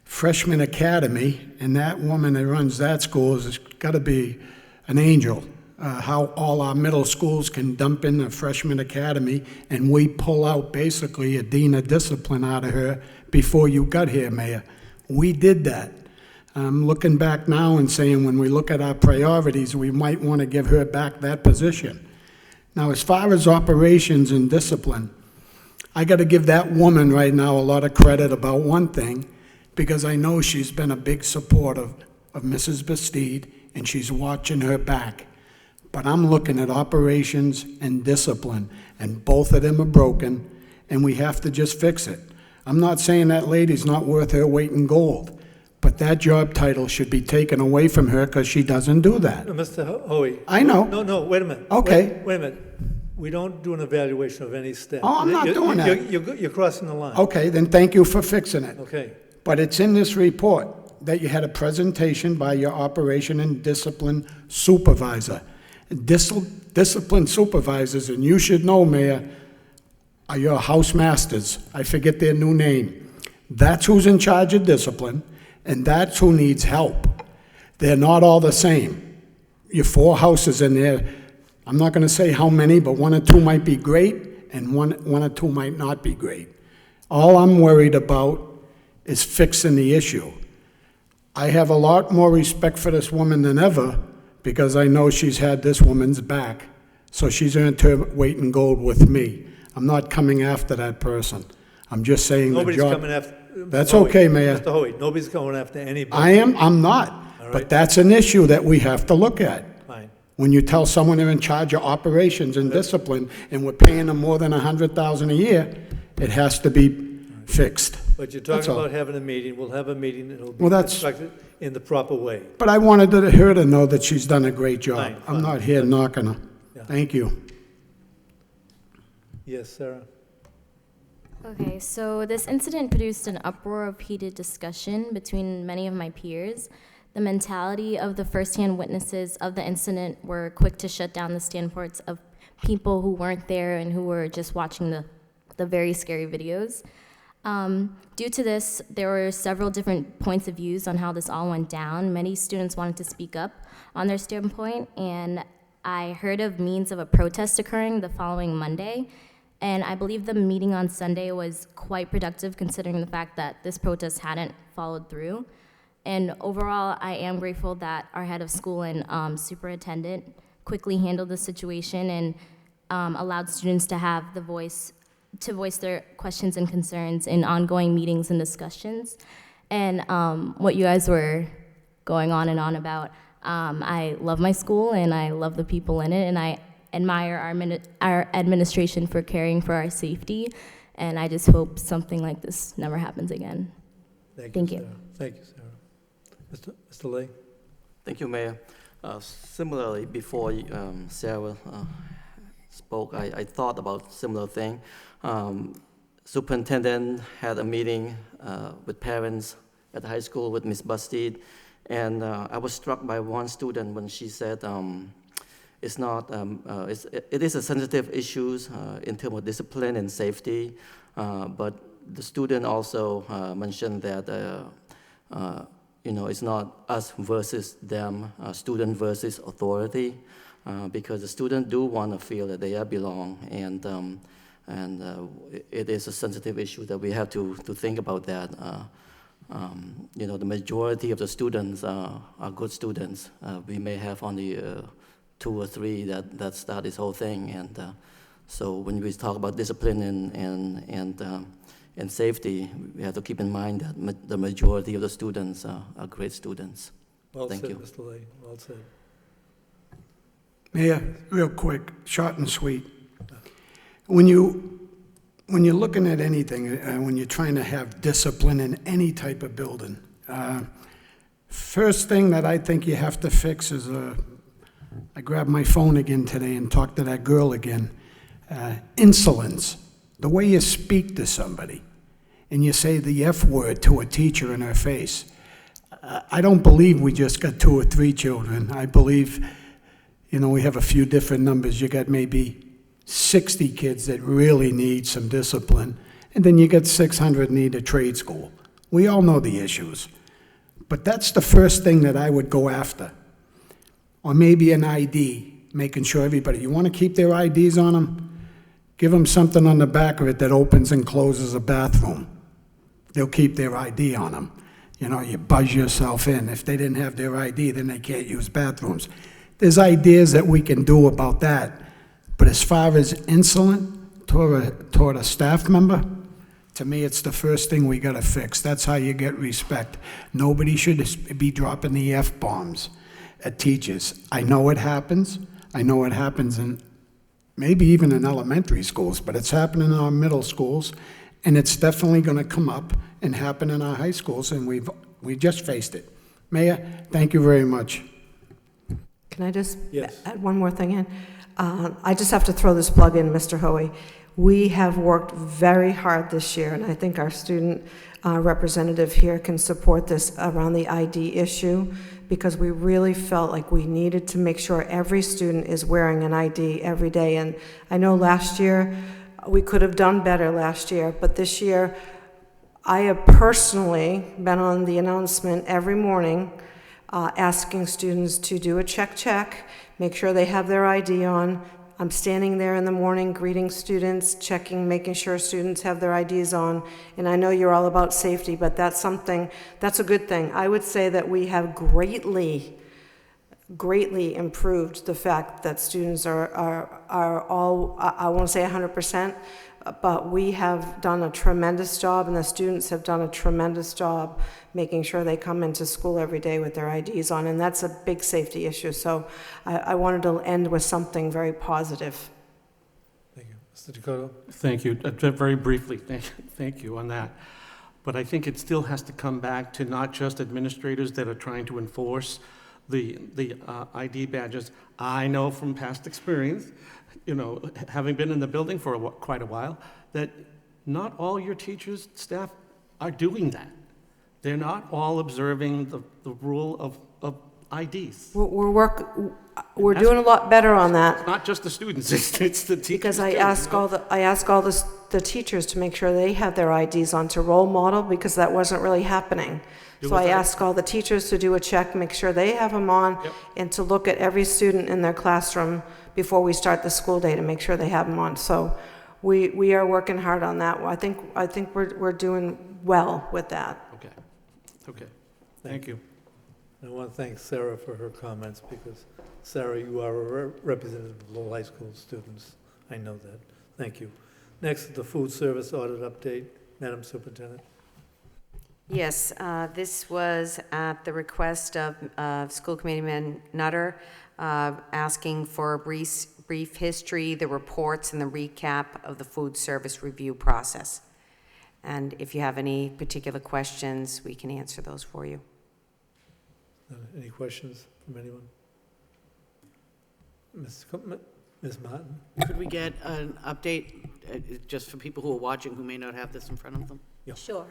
freshman academy, and that woman that runs that school has got to be an angel. How all our middle schools can dump in the freshman academy, and we pull out basically a dean of discipline out of her before you got here, Mayor. We did that. I'm looking back now and saying when we look at our priorities, we might want to give her back that position. Now, as far as operations and discipline, I got to give that woman right now a lot of credit about one thing, because I know she's been a big supporter of Mrs. Bastide, and she's watching her back. But I'm looking at operations and discipline, and both of them are broken, and we have to just fix it. I'm not saying that lady's not worth her weight in gold, but that job title should be taken away from her because she doesn't do that. No, Mr. Hoey. I know. No, wait a minute. Okay. Wait a minute. We don't do an evaluation of any staff. Oh, I'm not doing that. You're crossing the line. Okay, then thank you for fixing it. Okay. But it's in this report that you had a presentation by your operation and discipline supervisor. Discipline supervisors, and you should know, Mayor, are your house masters. I forget their new name. That's who's in charge of discipline, and that's who needs help. They're not all the same. Your 4 houses in there, I'm not going to say how many, but 1 or 2 might be great, and one or 2 might not be great. All I'm worried about is fixing the issue. I have a lot more respect for this woman than ever, because I know she's had this woman's back. So she's earned her weight in gold with me. I'm not coming after that person. I'm just saying Nobody's the job. coming after. That's okay, Mayor. Mr. Hoey, nobody's going after anybody. I'm not. All But right. that's an issue that we have to look at. Fine. When you tell someone they're in charge of operations and discipline, and we're paying them more than $100,000 a year, it has to be fixed. But you're That's talking all. about having a meeting. We'll have a meeting, and it'll be Well, that's- constructed in the proper way. But I wanted her to know that she's done a great job. Fine, I'm fine. not here knocking her. Yeah. Thank you. Yes, Sarah? Okay, so this incident produced an uproar of heated discussion between many of my peers. The mentality of the firsthand witnesses of the incident were quick to shut down the standpoints of people who weren't there and who were just watching the very scary videos. Due to this, there were several different points of views on how this all went down. Many students wanted to speak up on their standpoint, and I heard of means of a protest occurring the following Monday, and I believe the meeting on Sunday was quite productive considering the fact that this protest hadn't followed through. And overall, I am grateful that our head of school and superintendent quickly handled the situation and allowed students to have the voice to voice their questions and concerns in ongoing meetings and discussions. And what you guys were going on and on about, I love my school and I love the people in it, and I admire our administration for caring for our safety, and I just hope something like this never happens again. Thank you. Sarah. Thank you, Sarah. Mr. Lee? Thank you, Mayor. Similarly, before Sarah spoke, I thought about similar thing. Superintendent had a meeting with parents at the high school with Miss Bustid, and I was struck by one student when she said it's not, it is a sensitive issue in terms of discipline and safety, but the student also mentioned that it's not us versus them, student versus authority, because the students do want to feel that they belong, and it is a sensitive issue that we have to think about that. The majority of the students are good students. We may have only 2 or 3 that start this whole thing, and so when we talk about discipline and safety, we have to keep in mind that the majority of the students are great students. Well Thank said, you. Mr. Lee. Well said. Mayor, real quick, short and sweet. When you're looking at anything, when you're trying to have discipline in any type of building, first thing that I think you have to fix is, I grabbed my phone again today and talked to that girl again, insolence. The way you speak to somebody and you say the F word to a teacher in her face. I don't believe we just got 2 or 3 children. I believe, we have a few different numbers. You got maybe 60 kids that really need some discipline, and then you got 600 need a trade school. We all know the issues. But that's the first thing that I would go after. Or maybe an ID, making sure everybody, you want to keep their IDs on them? Give them something on the back of it that opens and closes a bathroom. They'll keep their ID on them. You buzz yourself in. If they didn't have their ID, then they can't use bathrooms. There's ideas that we can do about that. But as far as insolent toward a staff member, to me, it's the first thing we got to fix. That's how you get respect. Nobody should be dropping the F-bombs at teachers. I know it happens. I know it happens in maybe even in elementary schools, but it's happening in our middle schools, and it's definitely going to come up and happen in our high schools, and we just faced it. Mayor, thank you very much. Can I just Yes. add one more thing in? I just have to throw this plug in, Mr. Hoey. We have worked very hard this year, and I think our student representative here can support this around the ID issue, because we really felt like we needed to make sure every student is wearing an ID every day. And I know last year, we could have done better last year, but this year, I have personally been on the announcement every morning asking students to do a check, make sure they have their ID on. I'm standing there in the morning greeting students, checking, making sure students have their IDs on. And I know you're all about safety, but that's a good thing. I would say that we have greatly improved the fact that students are all, I won't say 100%, but we have done a tremendous job, and the students have done a tremendous job making sure they come into school every day with their IDs on, and that's a big safety issue. So I wanted to end with something very positive. Thank you. Mr. Dakota? Thank you. Very briefly, thank you on that. But I think it still has to come back to not just administrators that are trying to enforce the ID badges. I know from past experience, having been in the building for quite a while, that not all your teachers, staff are doing that. They're not all observing the rule of IDs. We're doing a lot better on that. It's not just the students, it's the teachers. Because I ask all the the teachers to make sure they have their IDs onto role model, because that wasn't really happening. So I asked all the teachers to do a check, make sure they have them on, and to look at every student in their classroom before we start the school day to make sure they have them on. So we are working hard on that. I think we're doing well with that. Okay. Okay. Thank you. I want to thank Sarah for her comments, because Sarah, you are a representative of Lowell High School students. I know that. Thank you. Next is the food service audit update. Madam Superintendent. Yes, this was at the request of School Committeeman Nutter, asking for a brief history, the reports, and the recap of the food service review process. And if you have any particular questions, we can answer those for you. Any questions from anyone? Ms. Martin? Could we get an update, just for people who are watching who may not have this in front of them? Sure.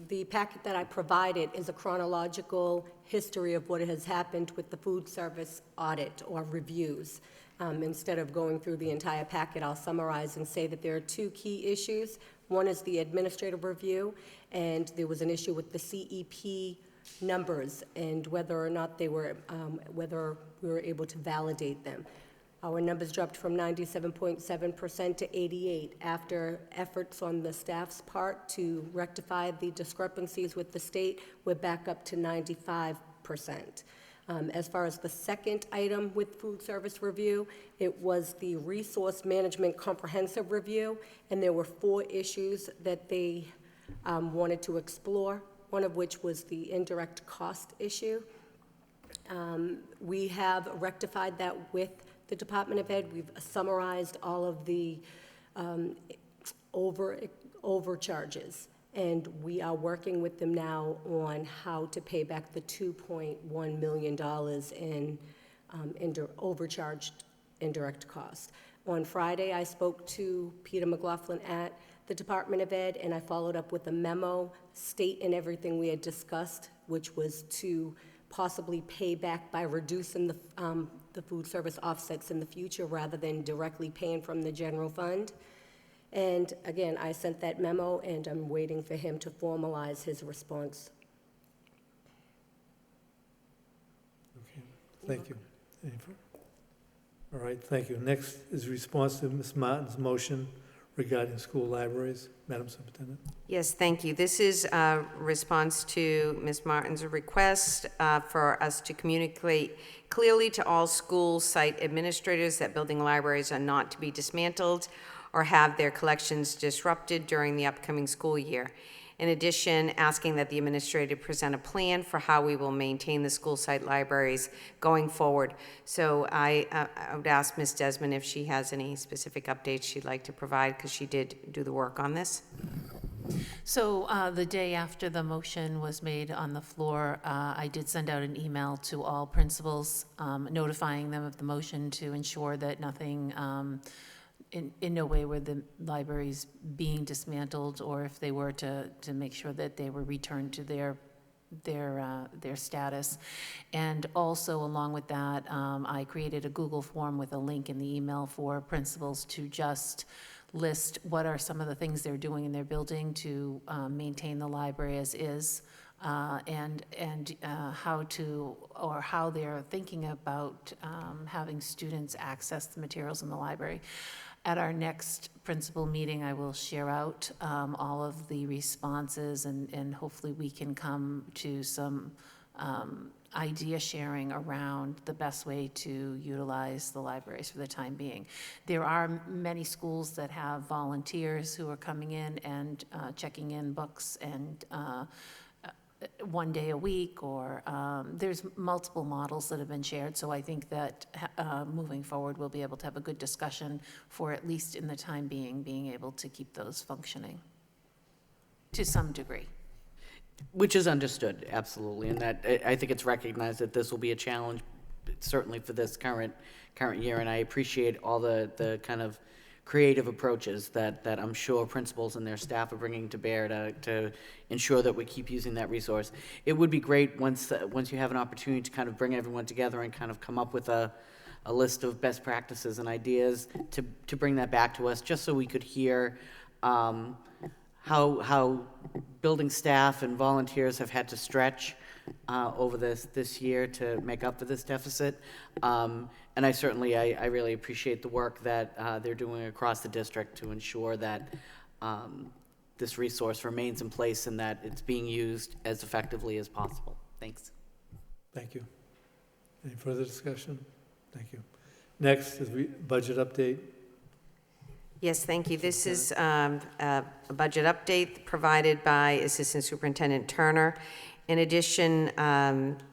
The packet that I provided is a chronological history of what has happened with the food service audit or reviews. Instead of going through the entire packet, I'll summarize and say that there are two key issues. One is the administrative review, and there was an issue with the CEP numbers and whether or not they were, whether we were able to validate them. Our numbers dropped from 97.7% to 88% after efforts on the staff's part to rectify the discrepancies with the state. We're back up to 95%. As far as the second item with food service review, it was the resource management comprehensive review, and there were 4 issues that they wanted to explore, one of which was the indirect cost issue. We have rectified that with the Department of Ed. We've summarized all of the overcharges, and we are working with them now on how to pay back the $2.1 million in overcharged indirect cost. On Friday, I spoke to Peter McLaughlin at the Department of Ed, and I followed up with a memo stating everything we had discussed, which was to possibly pay back by reducing the food service offsets in the future rather than directly paying from the general fund. And again, I sent that memo, and I'm waiting for him to formalize his response. Okay, thank you. All right, thank you. Next is response to Ms. Martin's motion regarding school libraries. Madam Superintendent. Yes, thank you. This is a response to Ms. Martin's request for us to communicate clearly to all school site administrators that building libraries are not to be dismantled or have their collections disrupted during the upcoming school year. In addition, asking that the administrator present a plan for how we will maintain the school site libraries going forward. So I would ask Ms. Desmond if she has any specific updates she'd like to provide, because she did do the work on this. So the day after the motion was made on the floor, I did send out an email to all principals notifying them of the motion to ensure that nothing, in no way were the libraries being dismantled, or if they were, to make sure that they were returned to their status. And also, along with that, I created a Google form with a link in the email for principals to just list what are some of the things they're doing in their building to maintain the library as is, and how they're thinking about having students access the materials in the library. At our next principal meeting, I will share out all of the responses, and hopefully we can come to some idea sharing around the best way to utilize the libraries for the time being. There are many schools that have volunteers who are coming in and checking in books and one day a week, or there's multiple models that have been shared. So I think that moving forward, we'll be able to have a good discussion for, at least in the time being able to keep those functioning to some degree. Which is understood, absolutely, and that I think it's recognized that this will be a challenge, certainly for this current year, and I appreciate all the kind of creative approaches that I'm sure principals and their staff are bringing to bear to ensure that we keep using that resource. It would be great once you have an opportunity to kind of bring everyone together and kind of come up with a a list of best practices and ideas to bring that back to us, just so we could hear how building staff and volunteers have had to stretch over this year to make up for this deficit. And I certainly, I really appreciate the work that they're doing across the district to ensure that this resource remains in place and that it's being used as effectively as possible. Thanks. Thank you. Any further discussion? Thank you. Next is budget update. Yes, thank you. This is a budget update provided by Assistant Superintendent Turner. In addition,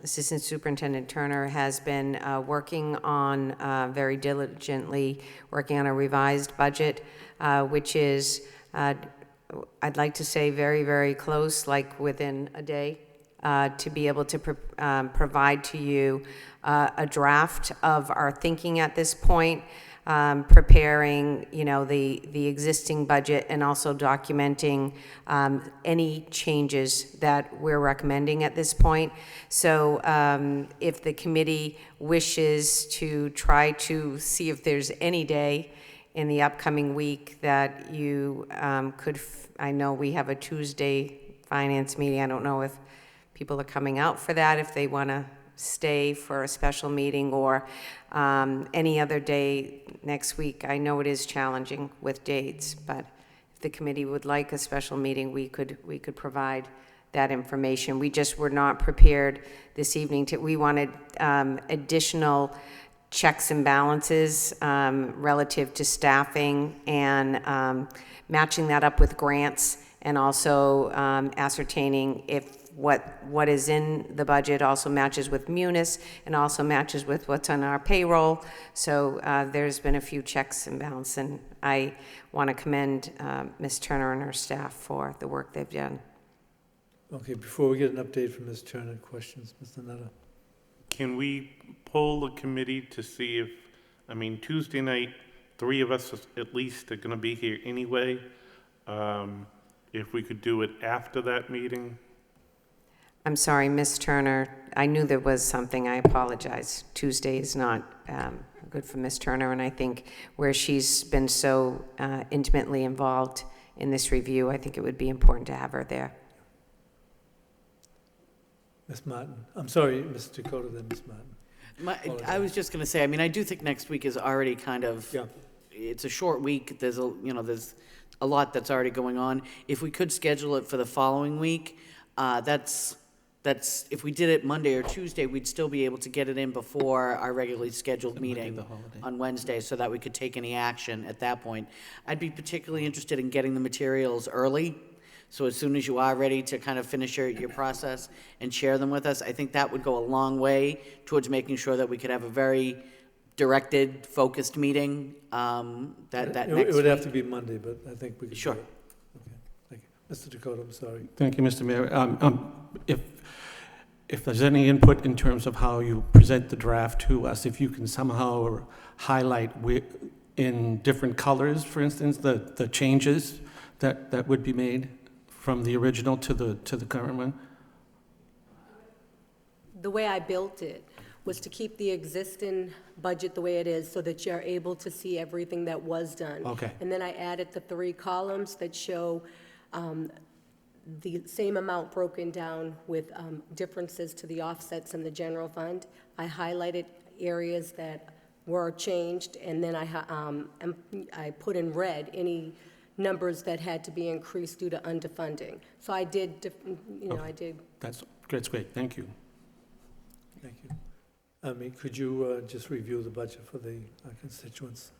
Assistant Superintendent Turner has been working on, very diligently, working on a revised budget, which is, I'd like to say, very, very close, like within a day, to be able to provide to you a draft of our thinking at this point, preparing, the existing budget and also documenting any changes that we're recommending at this point. So if the committee wishes to try to see if there's any day in the upcoming week that you could, I know we have a Tuesday finance meeting. I don't know if people are coming out for that, if they want to stay for a special meeting, or any other day next week. I know it is challenging with dates, but if the committee would like a special meeting, we could provide that information. We just were not prepared this evening we wanted additional checks and balances relative to staffing and matching that up with grants, and also ascertaining if what is in the budget also matches with Munis and also matches with what's on our payroll. So there's been a few checks and balances, and I want to commend Ms. Turner and her staff for the work they've done. Okay, before we get an update from Ms. Turner, questions, Mr. Nutter? Can we poll the committee to see if, Tuesday night, 3 of us at least are going to be here anyway. If we could do it after that meeting? I'm sorry, Ms. Turner. I knew there was something. I apologize. Tuesday is not good for Ms. Turner, and I think where she's been so intimately involved in this review, I think it would be important to have her there. Ms. Martin. I'm sorry, Ms. Dakota, then Ms. Martin. I was just going to say, I do think next week is already kind of, it's a short week. There's there's a lot that's already going on. If we could schedule it for the following week, that's if we did it Monday or Tuesday, we'd still be able to get it in before our regularly scheduled meeting on Wednesday, so that we could take any action at that point. I'd be particularly interested in getting the materials early, so as soon as you are ready to kind of finish your process and share them with us, I think that would go a long way towards making sure that we could have a very directed, focused meeting that next week. It would have to be Monday, but I think we could. Sure. Do it. Okay, thank you. Mr. Dakota, I'm sorry. Thank you, Mr. Mayor. If there's any input in terms of how you present the draft to us, if you can somehow highlight in different colors, for instance, the changes that would be made from the original to the current one? The way I built it was to keep the existing budget the way it is, so that you're able to see everything that was done. Okay. And then I added the 3 columns that show the same amount broken down with differences to the offsets in the general fund. I highlighted areas that were changed, and then I put in red any numbers that had to be increased due to underfunding. So I did, Okay. I did. That's great. Thank you. Thank you. Could you just review the budget for the constituents?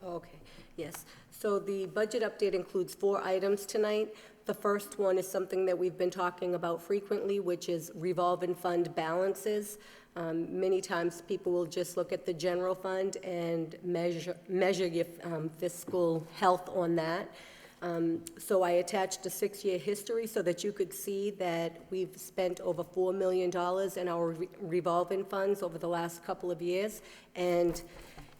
Okay, yes. So the budget update includes 4 items tonight. The first one is something that we've been talking about frequently, which is revolving fund balances. Many times people will just look at the general fund and measure your fiscal health on that. So I attached a 6-year history so that you could see that we've spent over $4 million in our revolving funds over the last couple of years. And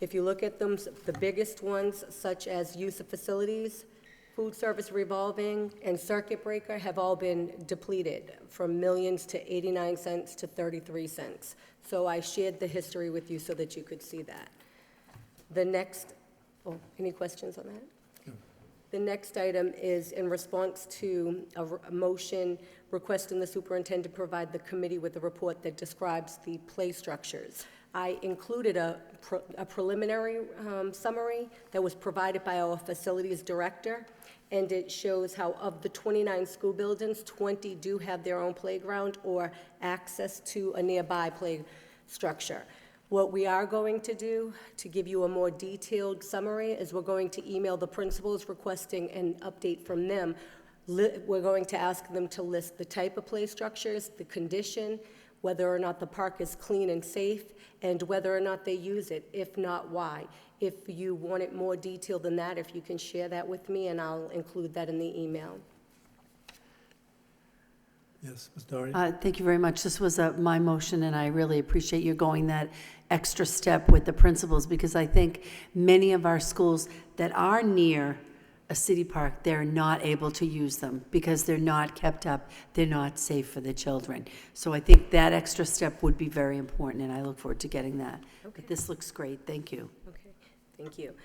if you look at them, the biggest ones, such as use of facilities, food service revolving, and circuit breaker have all been depleted from millions to 89 cents to 33 cents. So I shared the history with you so that you could see that. The next, any questions on that? The next item is in response to a motion requesting the superintendent provide the committee with a report that describes the play structures. I included a preliminary summary that was provided by our facilities director, and it shows how of the 29 school buildings, 20 do have their own playground or access to a nearby play structure. What we are going to do, to give you a more detailed summary, is we're going to email the principals requesting an update from them. We're going to ask them to list the type of play structures, the condition, whether or not the park is clean and safe, and whether or not they use it. If not, why. If you want it more detailed than that, if you can share that with me, and I'll include that in the email. Yes, Ms. Doherty? Thank you very much. This was my motion, and I really appreciate you going that extra step with the principals, because I think many of our schools that are near a city park, they're not able to use them because they're not kept up, they're not safe for the children. So I think that extra step would be very important, and I look forward to getting that. Okay. But this looks great. Thank you. Okay, thank you.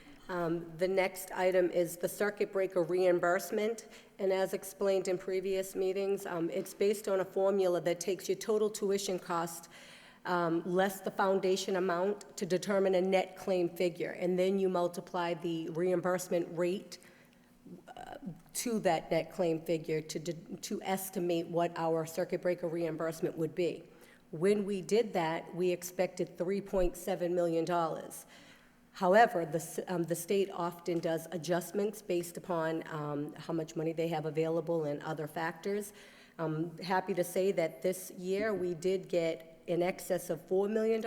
The next item is the circuit breaker reimbursement, and as explained in previous meetings, it's based on a formula that takes your total tuition cost less the foundation amount to determine a net claim figure, and then you multiply the reimbursement rate to that net claim figure to estimate what our circuit breaker reimbursement would be. When we did that, we expected $3.7 million. However, the state often does adjustments based upon how much money they have available and other factors. I'm happy to say that this year we did get in excess of $4 million.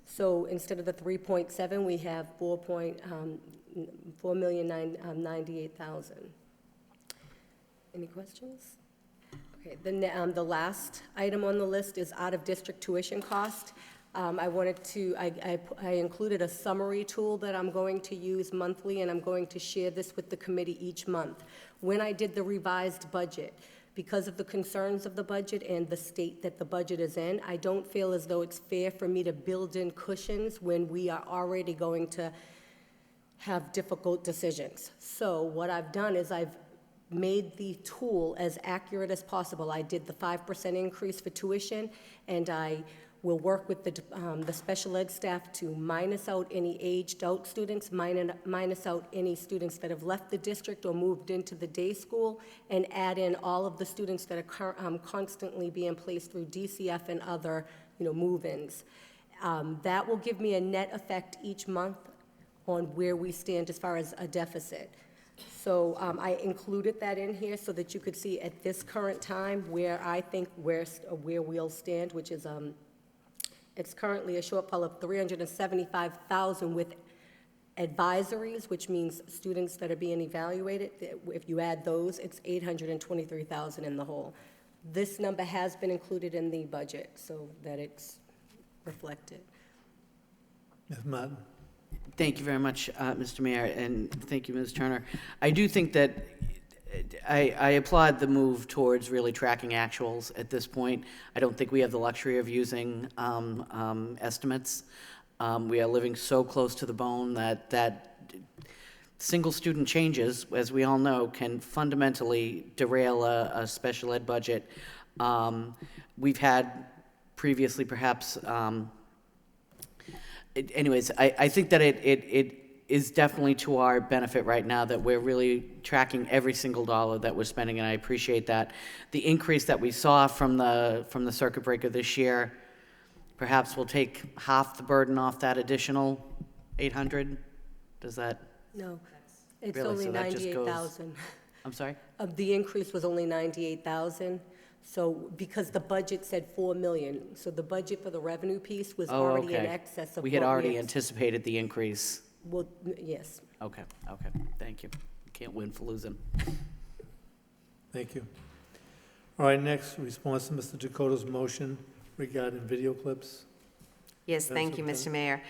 So instead of the 3.7, we have 4,998,000. Any questions? Okay, the last item on the list is out-of-district tuition cost. I included a summary tool that I'm going to use monthly, and I'm going to share this with the committee each month. When I did the revised budget, because of the concerns of the budget and the state that the budget is in, I don't feel as though it's fair for me to build in cushions when we are already going to have difficult decisions. So what I've done is I've made the tool as accurate as possible. I did the 5% increase for tuition, and I will work with the special ed staff to minus out any aged out students, minus out any students that have left the district or moved into the day school, and add in all of the students that are constantly being placed through DCF and other move-ins. That will give me a net effect each month on where we stand as far as a deficit. So I included that in here so that you could see at this current time where I think where we'll stand, which is it's currently a shortfall of $375,000 with advisories, which means students that are being evaluated. If you add those, it's $823,000 in the whole. This number has been included in the budget so that it's reflected. Ms. Martin? Thank you very much, Mr. Mayor, and thank you, Ms. Turner. I do think that I applaud the move towards really tracking actuals at this point. I don't think we have the luxury of using estimates. We are living so close to the bone that single student changes, as we all know, can fundamentally derail a special ed budget. We've had previously perhaps anyways, I think that it is definitely to our benefit right now that we're really tracking every single dollar that we're spending, and I appreciate that. The increase that we saw from the circuit breaker this year, perhaps we'll take half the burden off that additional 800. Does that? No, it's really? only So that just goes- 98,000. I'm sorry? The increase was only 98,000. So because the budget said 4 million, so the budget for the revenue piece was already in excess of We had what already anticipated the increase. Well, yes. Okay, thank you. Can't win for losing. Thank you. All right, next, response to Mr. Dakota's motion regarding video clips. Yes, thank you, Mr. Mayor.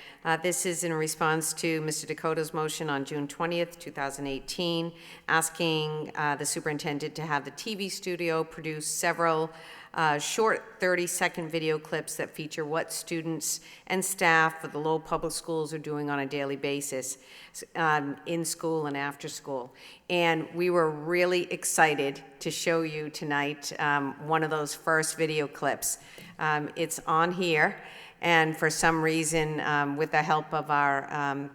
This is in response to Mr. Dakota's motion on June 20th, 2018, asking the superintendent to have the TV studio produce several short 30-second video clips that feature what students and staff of the Lowell Public Schools are doing on a daily basis in school and after school. And we were really excited to show you tonight one of those first video clips. It's on here. And for some reason, with the help of our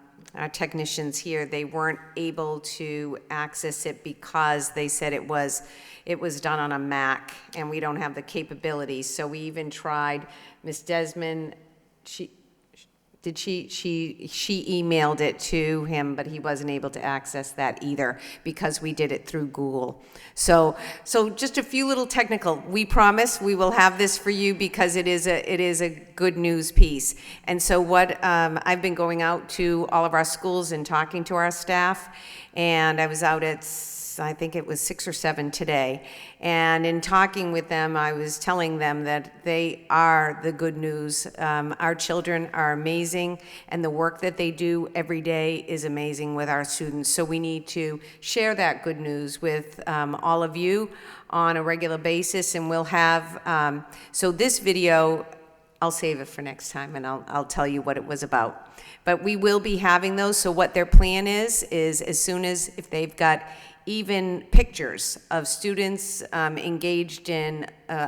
technicians here, they weren't able to access it because they said it was done on a Mac, and we don't have the capabilities. So we even tried Ms. Desmond. She emailed it to him, but he wasn't able to access that either because we did it through Google. So just a few little technical. We promise we will have this for you because it is a good news piece. And so what I've been going out to all of our schools and talking to our staff, and I was out at, I think it was 6 or 7 today. And in talking with them, I was telling them that they are the good news. Our children are amazing, and the work that they do every day is amazing with our students. So we need to share that good news with all of you on a regular basis, and we'll have, so this video, I'll save it for next time, and I'll tell you what it was about. But we will be having those, so what their plan is as soon as, if they've got even pictures of students engaged in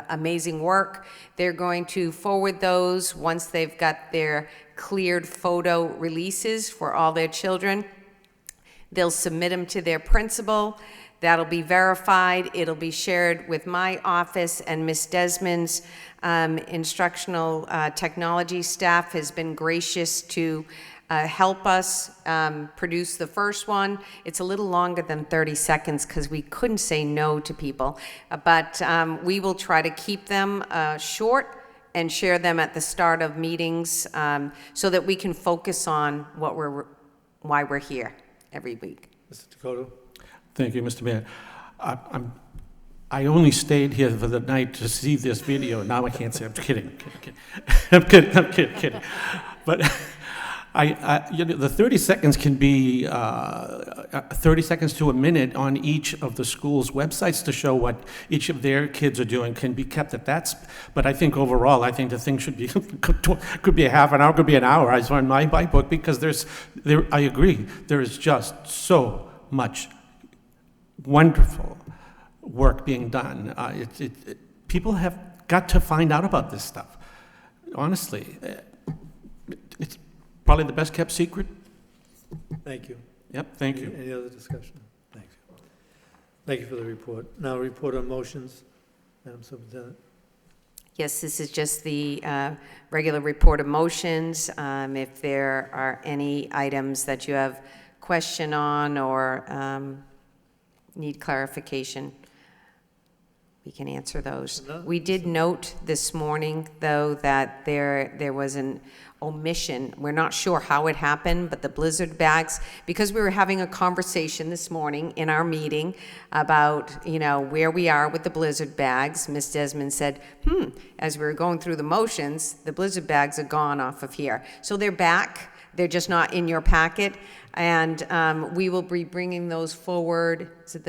amazing work, they're going to forward those once they've got their cleared photo releases for all their children. They'll submit them to their principal. That'll be verified. It'll be shared with my office, and Ms. Desmond's instructional technology staff has been gracious to help us produce the first one. It's a little longer than 30 seconds because we couldn't say no to people, but we will try to keep them short and share them at the start of meetings so that we can focus on why we're here every week. Mr. Dakota? Thank you, Mr. Mayor. I only stayed here for the night to see this video. Now I can't say. I'm kidding. I'm kidding. But the 30 seconds can be 30 seconds to a minute on each of the schools' websites to show what each of their kids are doing can be kept at that. But I think overall, I think the thing should be could be a half an hour, could be an hour. I find my book because I agree. There is just so much wonderful work being done. People have got to find out about this stuff. Honestly, it's probably the best kept secret. Thank you. Yep, thank you. Any other discussion? Thank you. Thank you for the report. Now, report on motions, Madam Superintendent. Yes, this is just the regular report of motions. If there are any items that you have question on or need clarification, we can answer those. We did note this morning, though, that there was an omission. We're not sure how it happened, but the blizzard bags, because we were having a conversation this morning in our meeting about, where we are with the blizzard bags, Ms. Desmond said, as we were going through the motions, the blizzard bags are gone off of here. So they're back. They're just not in your packet. And we will be bringing those forward. Is it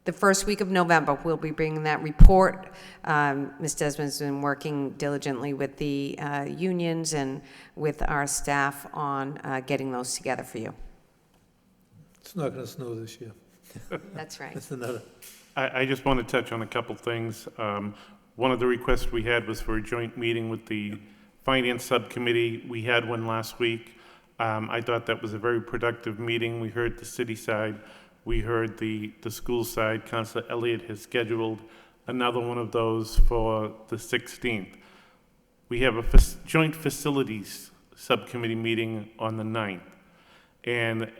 the first week of November, we'll be bringing that report. Ms. Desmond's been working diligently with the unions and with our staff on getting those together for you. It's not going to snow this year. That's right. That's another. I just want to touch on a couple things. One of the requests we had was for a joint meeting with the Finance Subcommittee. We had one last week. I thought that was a very productive meeting. We heard the city side. We heard the school side. Councilor Elliott has scheduled another one of those for the 16th. We have a joint facilities subcommittee meeting on the 9th, and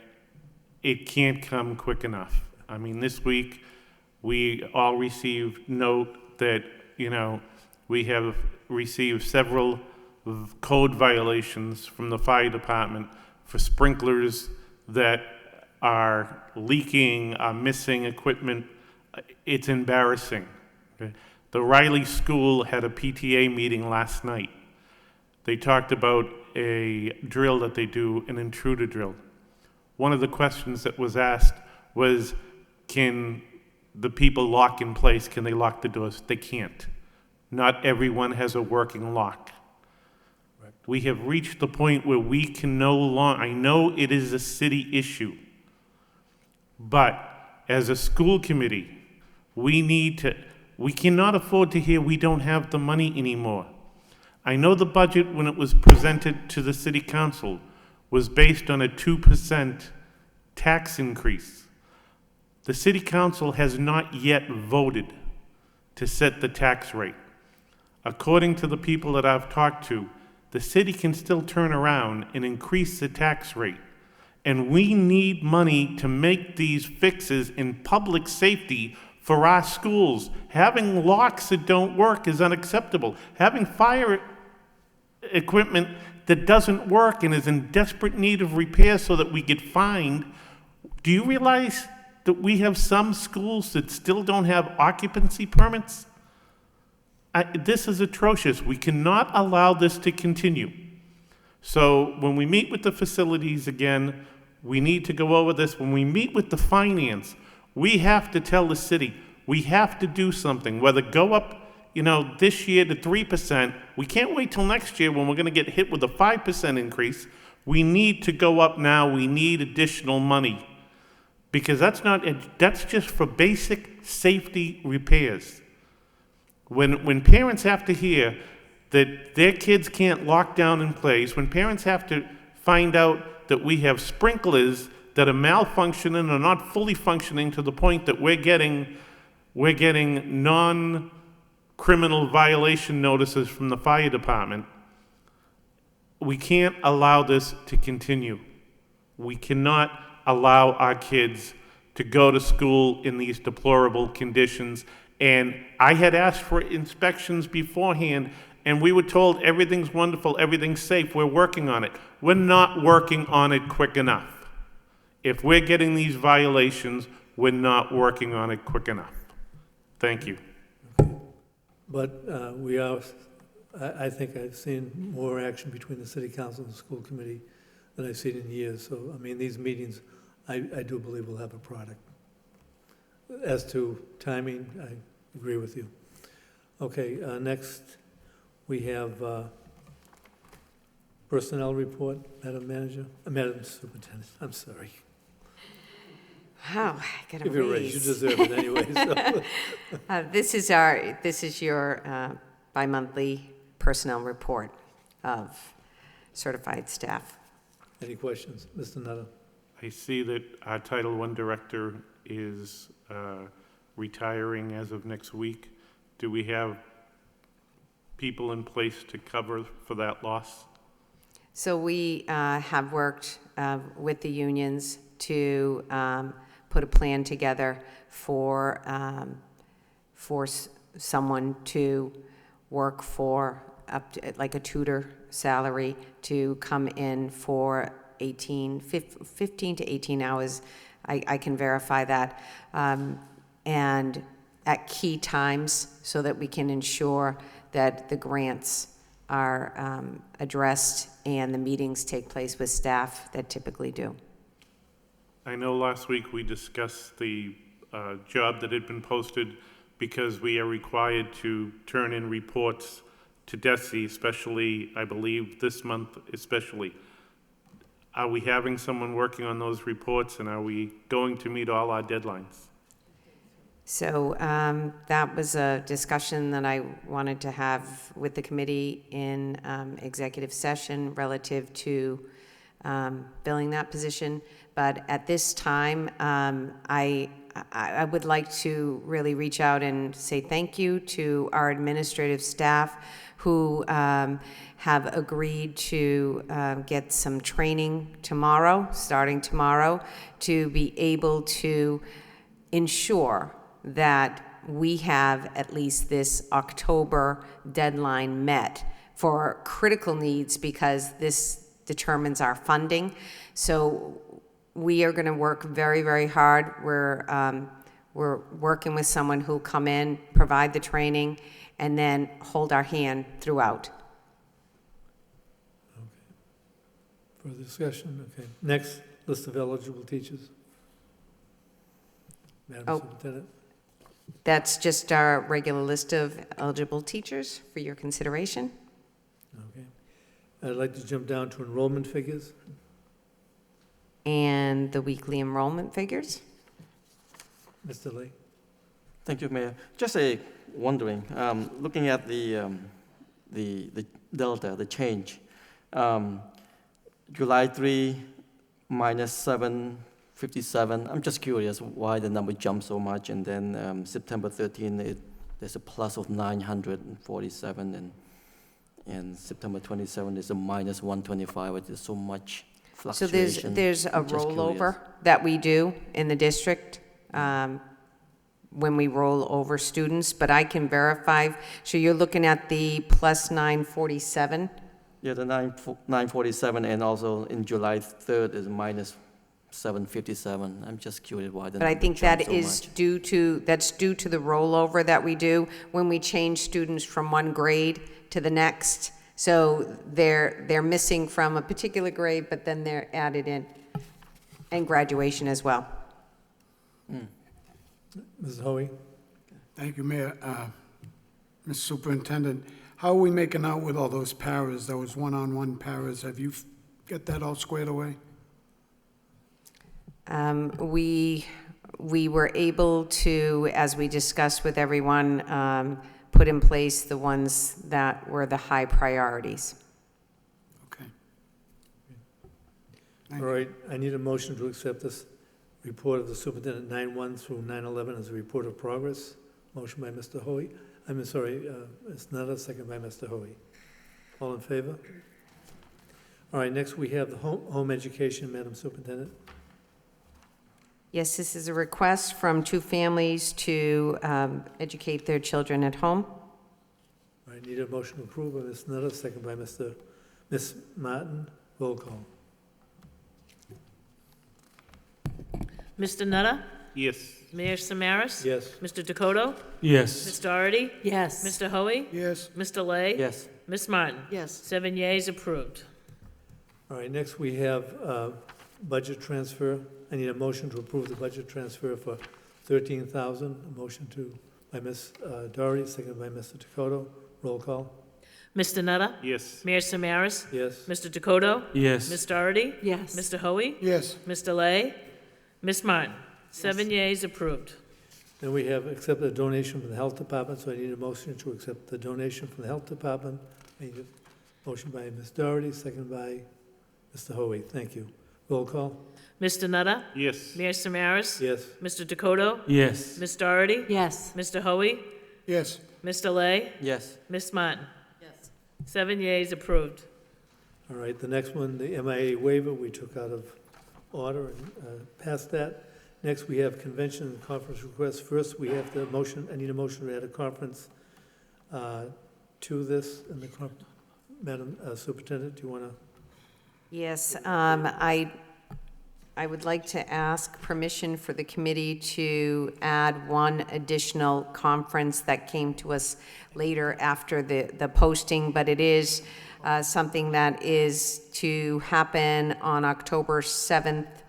it can't come quick enough. I mean, this week we all received note that, we have received several code violations from the fire department for sprinklers that are leaking, are missing equipment. It's embarrassing. Okay? The Riley School had a PTA meeting last night. They talked about a drill that they do, an intruder drill. One of the questions that was asked was, can the people lock in place? Can they lock the doors? They can't. Not everyone has a working lock. Right. We have reached the point where we can no longer, I know it is a city issue, but as a school committee, we cannot afford to hear we don't have the money anymore. I know the budget, when it was presented to the city council, was based on a 2% tax increase. The city council has not yet voted to set the tax rate. According to the people that I've talked to, the city can still turn around and increase the tax rate. And we need money to make these fixes in public safety for our schools. Having locks that don't work is unacceptable. Having fire equipment that doesn't work and is in desperate need of repair so that we get fined. Do you realize that we have some schools that still don't have occupancy permits? This is atrocious. We cannot allow this to continue. So when we meet with the facilities again, we need to go over this. When we meet with the finance, we have to tell the city, we have to do something, whether go up, this year to 3%. We can't wait till next year when we're going to get hit with a 5% increase. We need to go up now. We need additional money because that's just for basic safety repairs. When parents have to hear that their kids can't lock down in place, when parents have to find out that we have sprinklers that are malfunctioning or not fully functioning to the point that we're getting non-criminal violation notices from the fire department, we can't allow this to continue. We cannot allow our kids to go to school in these deplorable conditions. And I had asked for inspections beforehand, and we were told everything's wonderful, everything's safe, we're working on it. We're not working on it quick enough. If we're getting these violations, we're not working on it quick enough. Thank you. But I think I've seen more action between the city council and the school committee than I've seen in years. So, these meetings, I do believe we'll have a product. As to timing, I agree with you. Okay, next we have personnel report, Madam Manager, Madam Superintendent, I'm sorry. Wow, I got a Give you a raise, you deserve it anyway. So. This is your bi-monthly personnel report of certified staff. Any questions, Mr. Nutter? I see that our Title I director is retiring as of next week. Do we have people in place to cover for that loss? So we have worked with the unions to put a plan together for someone to work for up to like a tutor salary to come in for 15 to 18 hours. I can verify that. And at key times so that we can ensure that the grants are addressed and the meetings take place with staff that typically do. I know last week we discussed the job that had been posted because we are required to turn in reports to DESE, especially, I believe, this month especially. Are we having someone working on those reports, and are we going to meet all our deadlines? So that was a discussion that I wanted to have with the committee in executive session relative to filling that position. But at this time, I would like to really reach out and say thank you to our administrative staff who have agreed to get some training tomorrow, starting tomorrow, to be able to ensure that we have at least this October deadline met for critical needs because this determines our funding. So we are going to work very, very hard. We're working with someone who'll come in, provide the training, and then hold our hand throughout. further discussion? Okay. Next, list of eligible teachers. Madam Oh. Superintendent. That's just our regular list of eligible teachers for your consideration. Okay. I'd like to jump down to enrollment figures. And the weekly enrollment figures. Mr. Lee. Thank you, Mayor. Just wondering, looking at the delta, the change, July 3 minus 757. I'm just curious why the number jumped so much, and then September 13 there's a plus of 947, and September 27 is a minus 125. Which is so much So fluctuation. there's a I'm just rollover curious. that we do in the district when we roll over students, but I can verify. So you're looking at the plus 947? Yeah, the 947, and also in July 3rd is minus 757. I'm just curious why the But I number think jumped that so is much. due to the rollover that we do when we change students from one grade to the next. So they're missing from a particular grade, but then they're added in, and graduation as well. Mrs. Hoey. Thank you, Mayor. Mr. Superintendent, how are we making out with all those paras, those one-on-one paras? Have you got that all squared away? We were able to, as we discussed with everyone, put in place the ones that were the high priorities. All right, I need a motion to accept this report of the superintendent 9/1 through 9/11 as a report of progress. Motion by Mr. Hoey. It's not a second by Mr. Hoey. All in favor? All right, next we have the home education, Madam Superintendent. Yes, this is a request from two families to educate their children at home. I need a motion to approve by Ms. Nutter, second by Ms. Martin. Roll call. Mr. Nutter? Yes. Mayor Samaras? Yes. Mr. Dakota? Yes. Ms. Doherty? Yes. Mr. Hoey? Yes. Mr. Lay? Yes. Ms. Martin? Yes. 7 yeas, approved. All right, next we have budget transfer. I need a motion to approve the budget transfer for $13,000. A motion by Ms. Doherty, second by Mr. Dakota. Roll call. Mr. Nutter? Yes. Mayor Samaras? Yes. Mr. Dakota? Yes. Ms. Doherty? Yes. Mr. Hoey? Yes. Mr. Lay? Ms. Martin? 7 yeas, approved. Then we have accepted a donation from the Health Department, so I need a motion to accept the donation from the Health Department. I need a motion by Ms. Doherty, second by Mr. Hoey. Thank you. Roll call. Mr. Nutter? Yes. Mayor Samaras? Yes. Mr. Dakota? Yes. Ms. Doherty? Yes. Mr. Hoey? Yes. Mr. Lay? Yes. Ms. Martin? Yes. 7 yeas, approved. All right, the next one, the MIA waiver, we took out of order and passed that. Next, we have convention and conference requests. First, we have the motion, I need a motion to add a conference to this. Madam Superintendent, do you want to? Yes, I would like to ask permission for the committee to add one additional conference that came to us later after the posting, but it is something that is to happen on October 7th.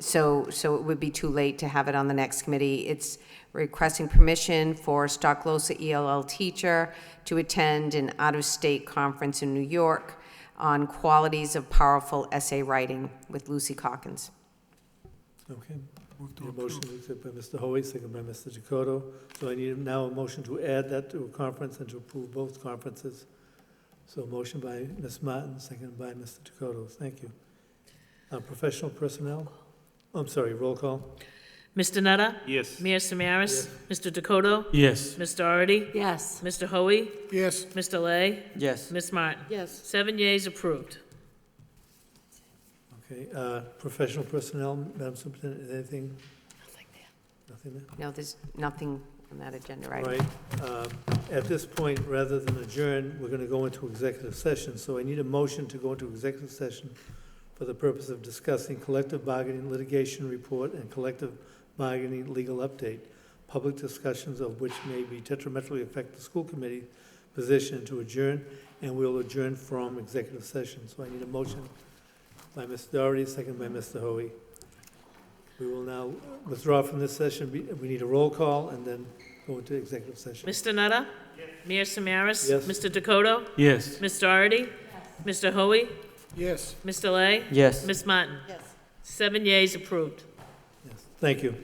So it would be too late to have it on the next committee. It's requesting permission for Stocklosa ELL teacher to attend an out-of-state conference in New York on qualities of powerful essay writing with Lucy Calkins. Okay. Need a motion to accept by Mr. Hoey, second by Mr. Dakota. So I need now a motion to add that to a conference and to approve both conferences. So motion by Ms. Martin, second by Mr. Dakota. Thank you. Professional personnel? I'm sorry, roll call. Mr. Nutter? Yes. Mayor Samaras? Mr. Dakota? Yes. Ms. Doherty? Yes. Mr. Hoey? Yes. Mr. Lay? Yes. Ms. Martin? Yes. 7 yeas, approved. Okay, professional personnel, Madam Superintendent, anything? Nothing there? No, there's nothing on that agenda All item. right, at this point, rather than adjourn, we're going to go into executive session. So I need a motion to go into executive session for the purpose of discussing collective bargaining litigation report and collective bargaining legal update, public discussions of which may be detrimentally affect the school committee position to adjourn, and we'll adjourn from executive session. So I need a motion by Mr. Doherty, second by Mr. Hoey. We will now withdraw from this session. We need a roll call and then go into executive session. Mr. Nutter? Mayor Samaras? Yes. Mr. Dakota? Yes. Ms. Doherty? Mr. Hoey? Yes. Mr. Lay? Yes. Ms. Martin? Yes. 7 yeas, approved. Yes. Thank you.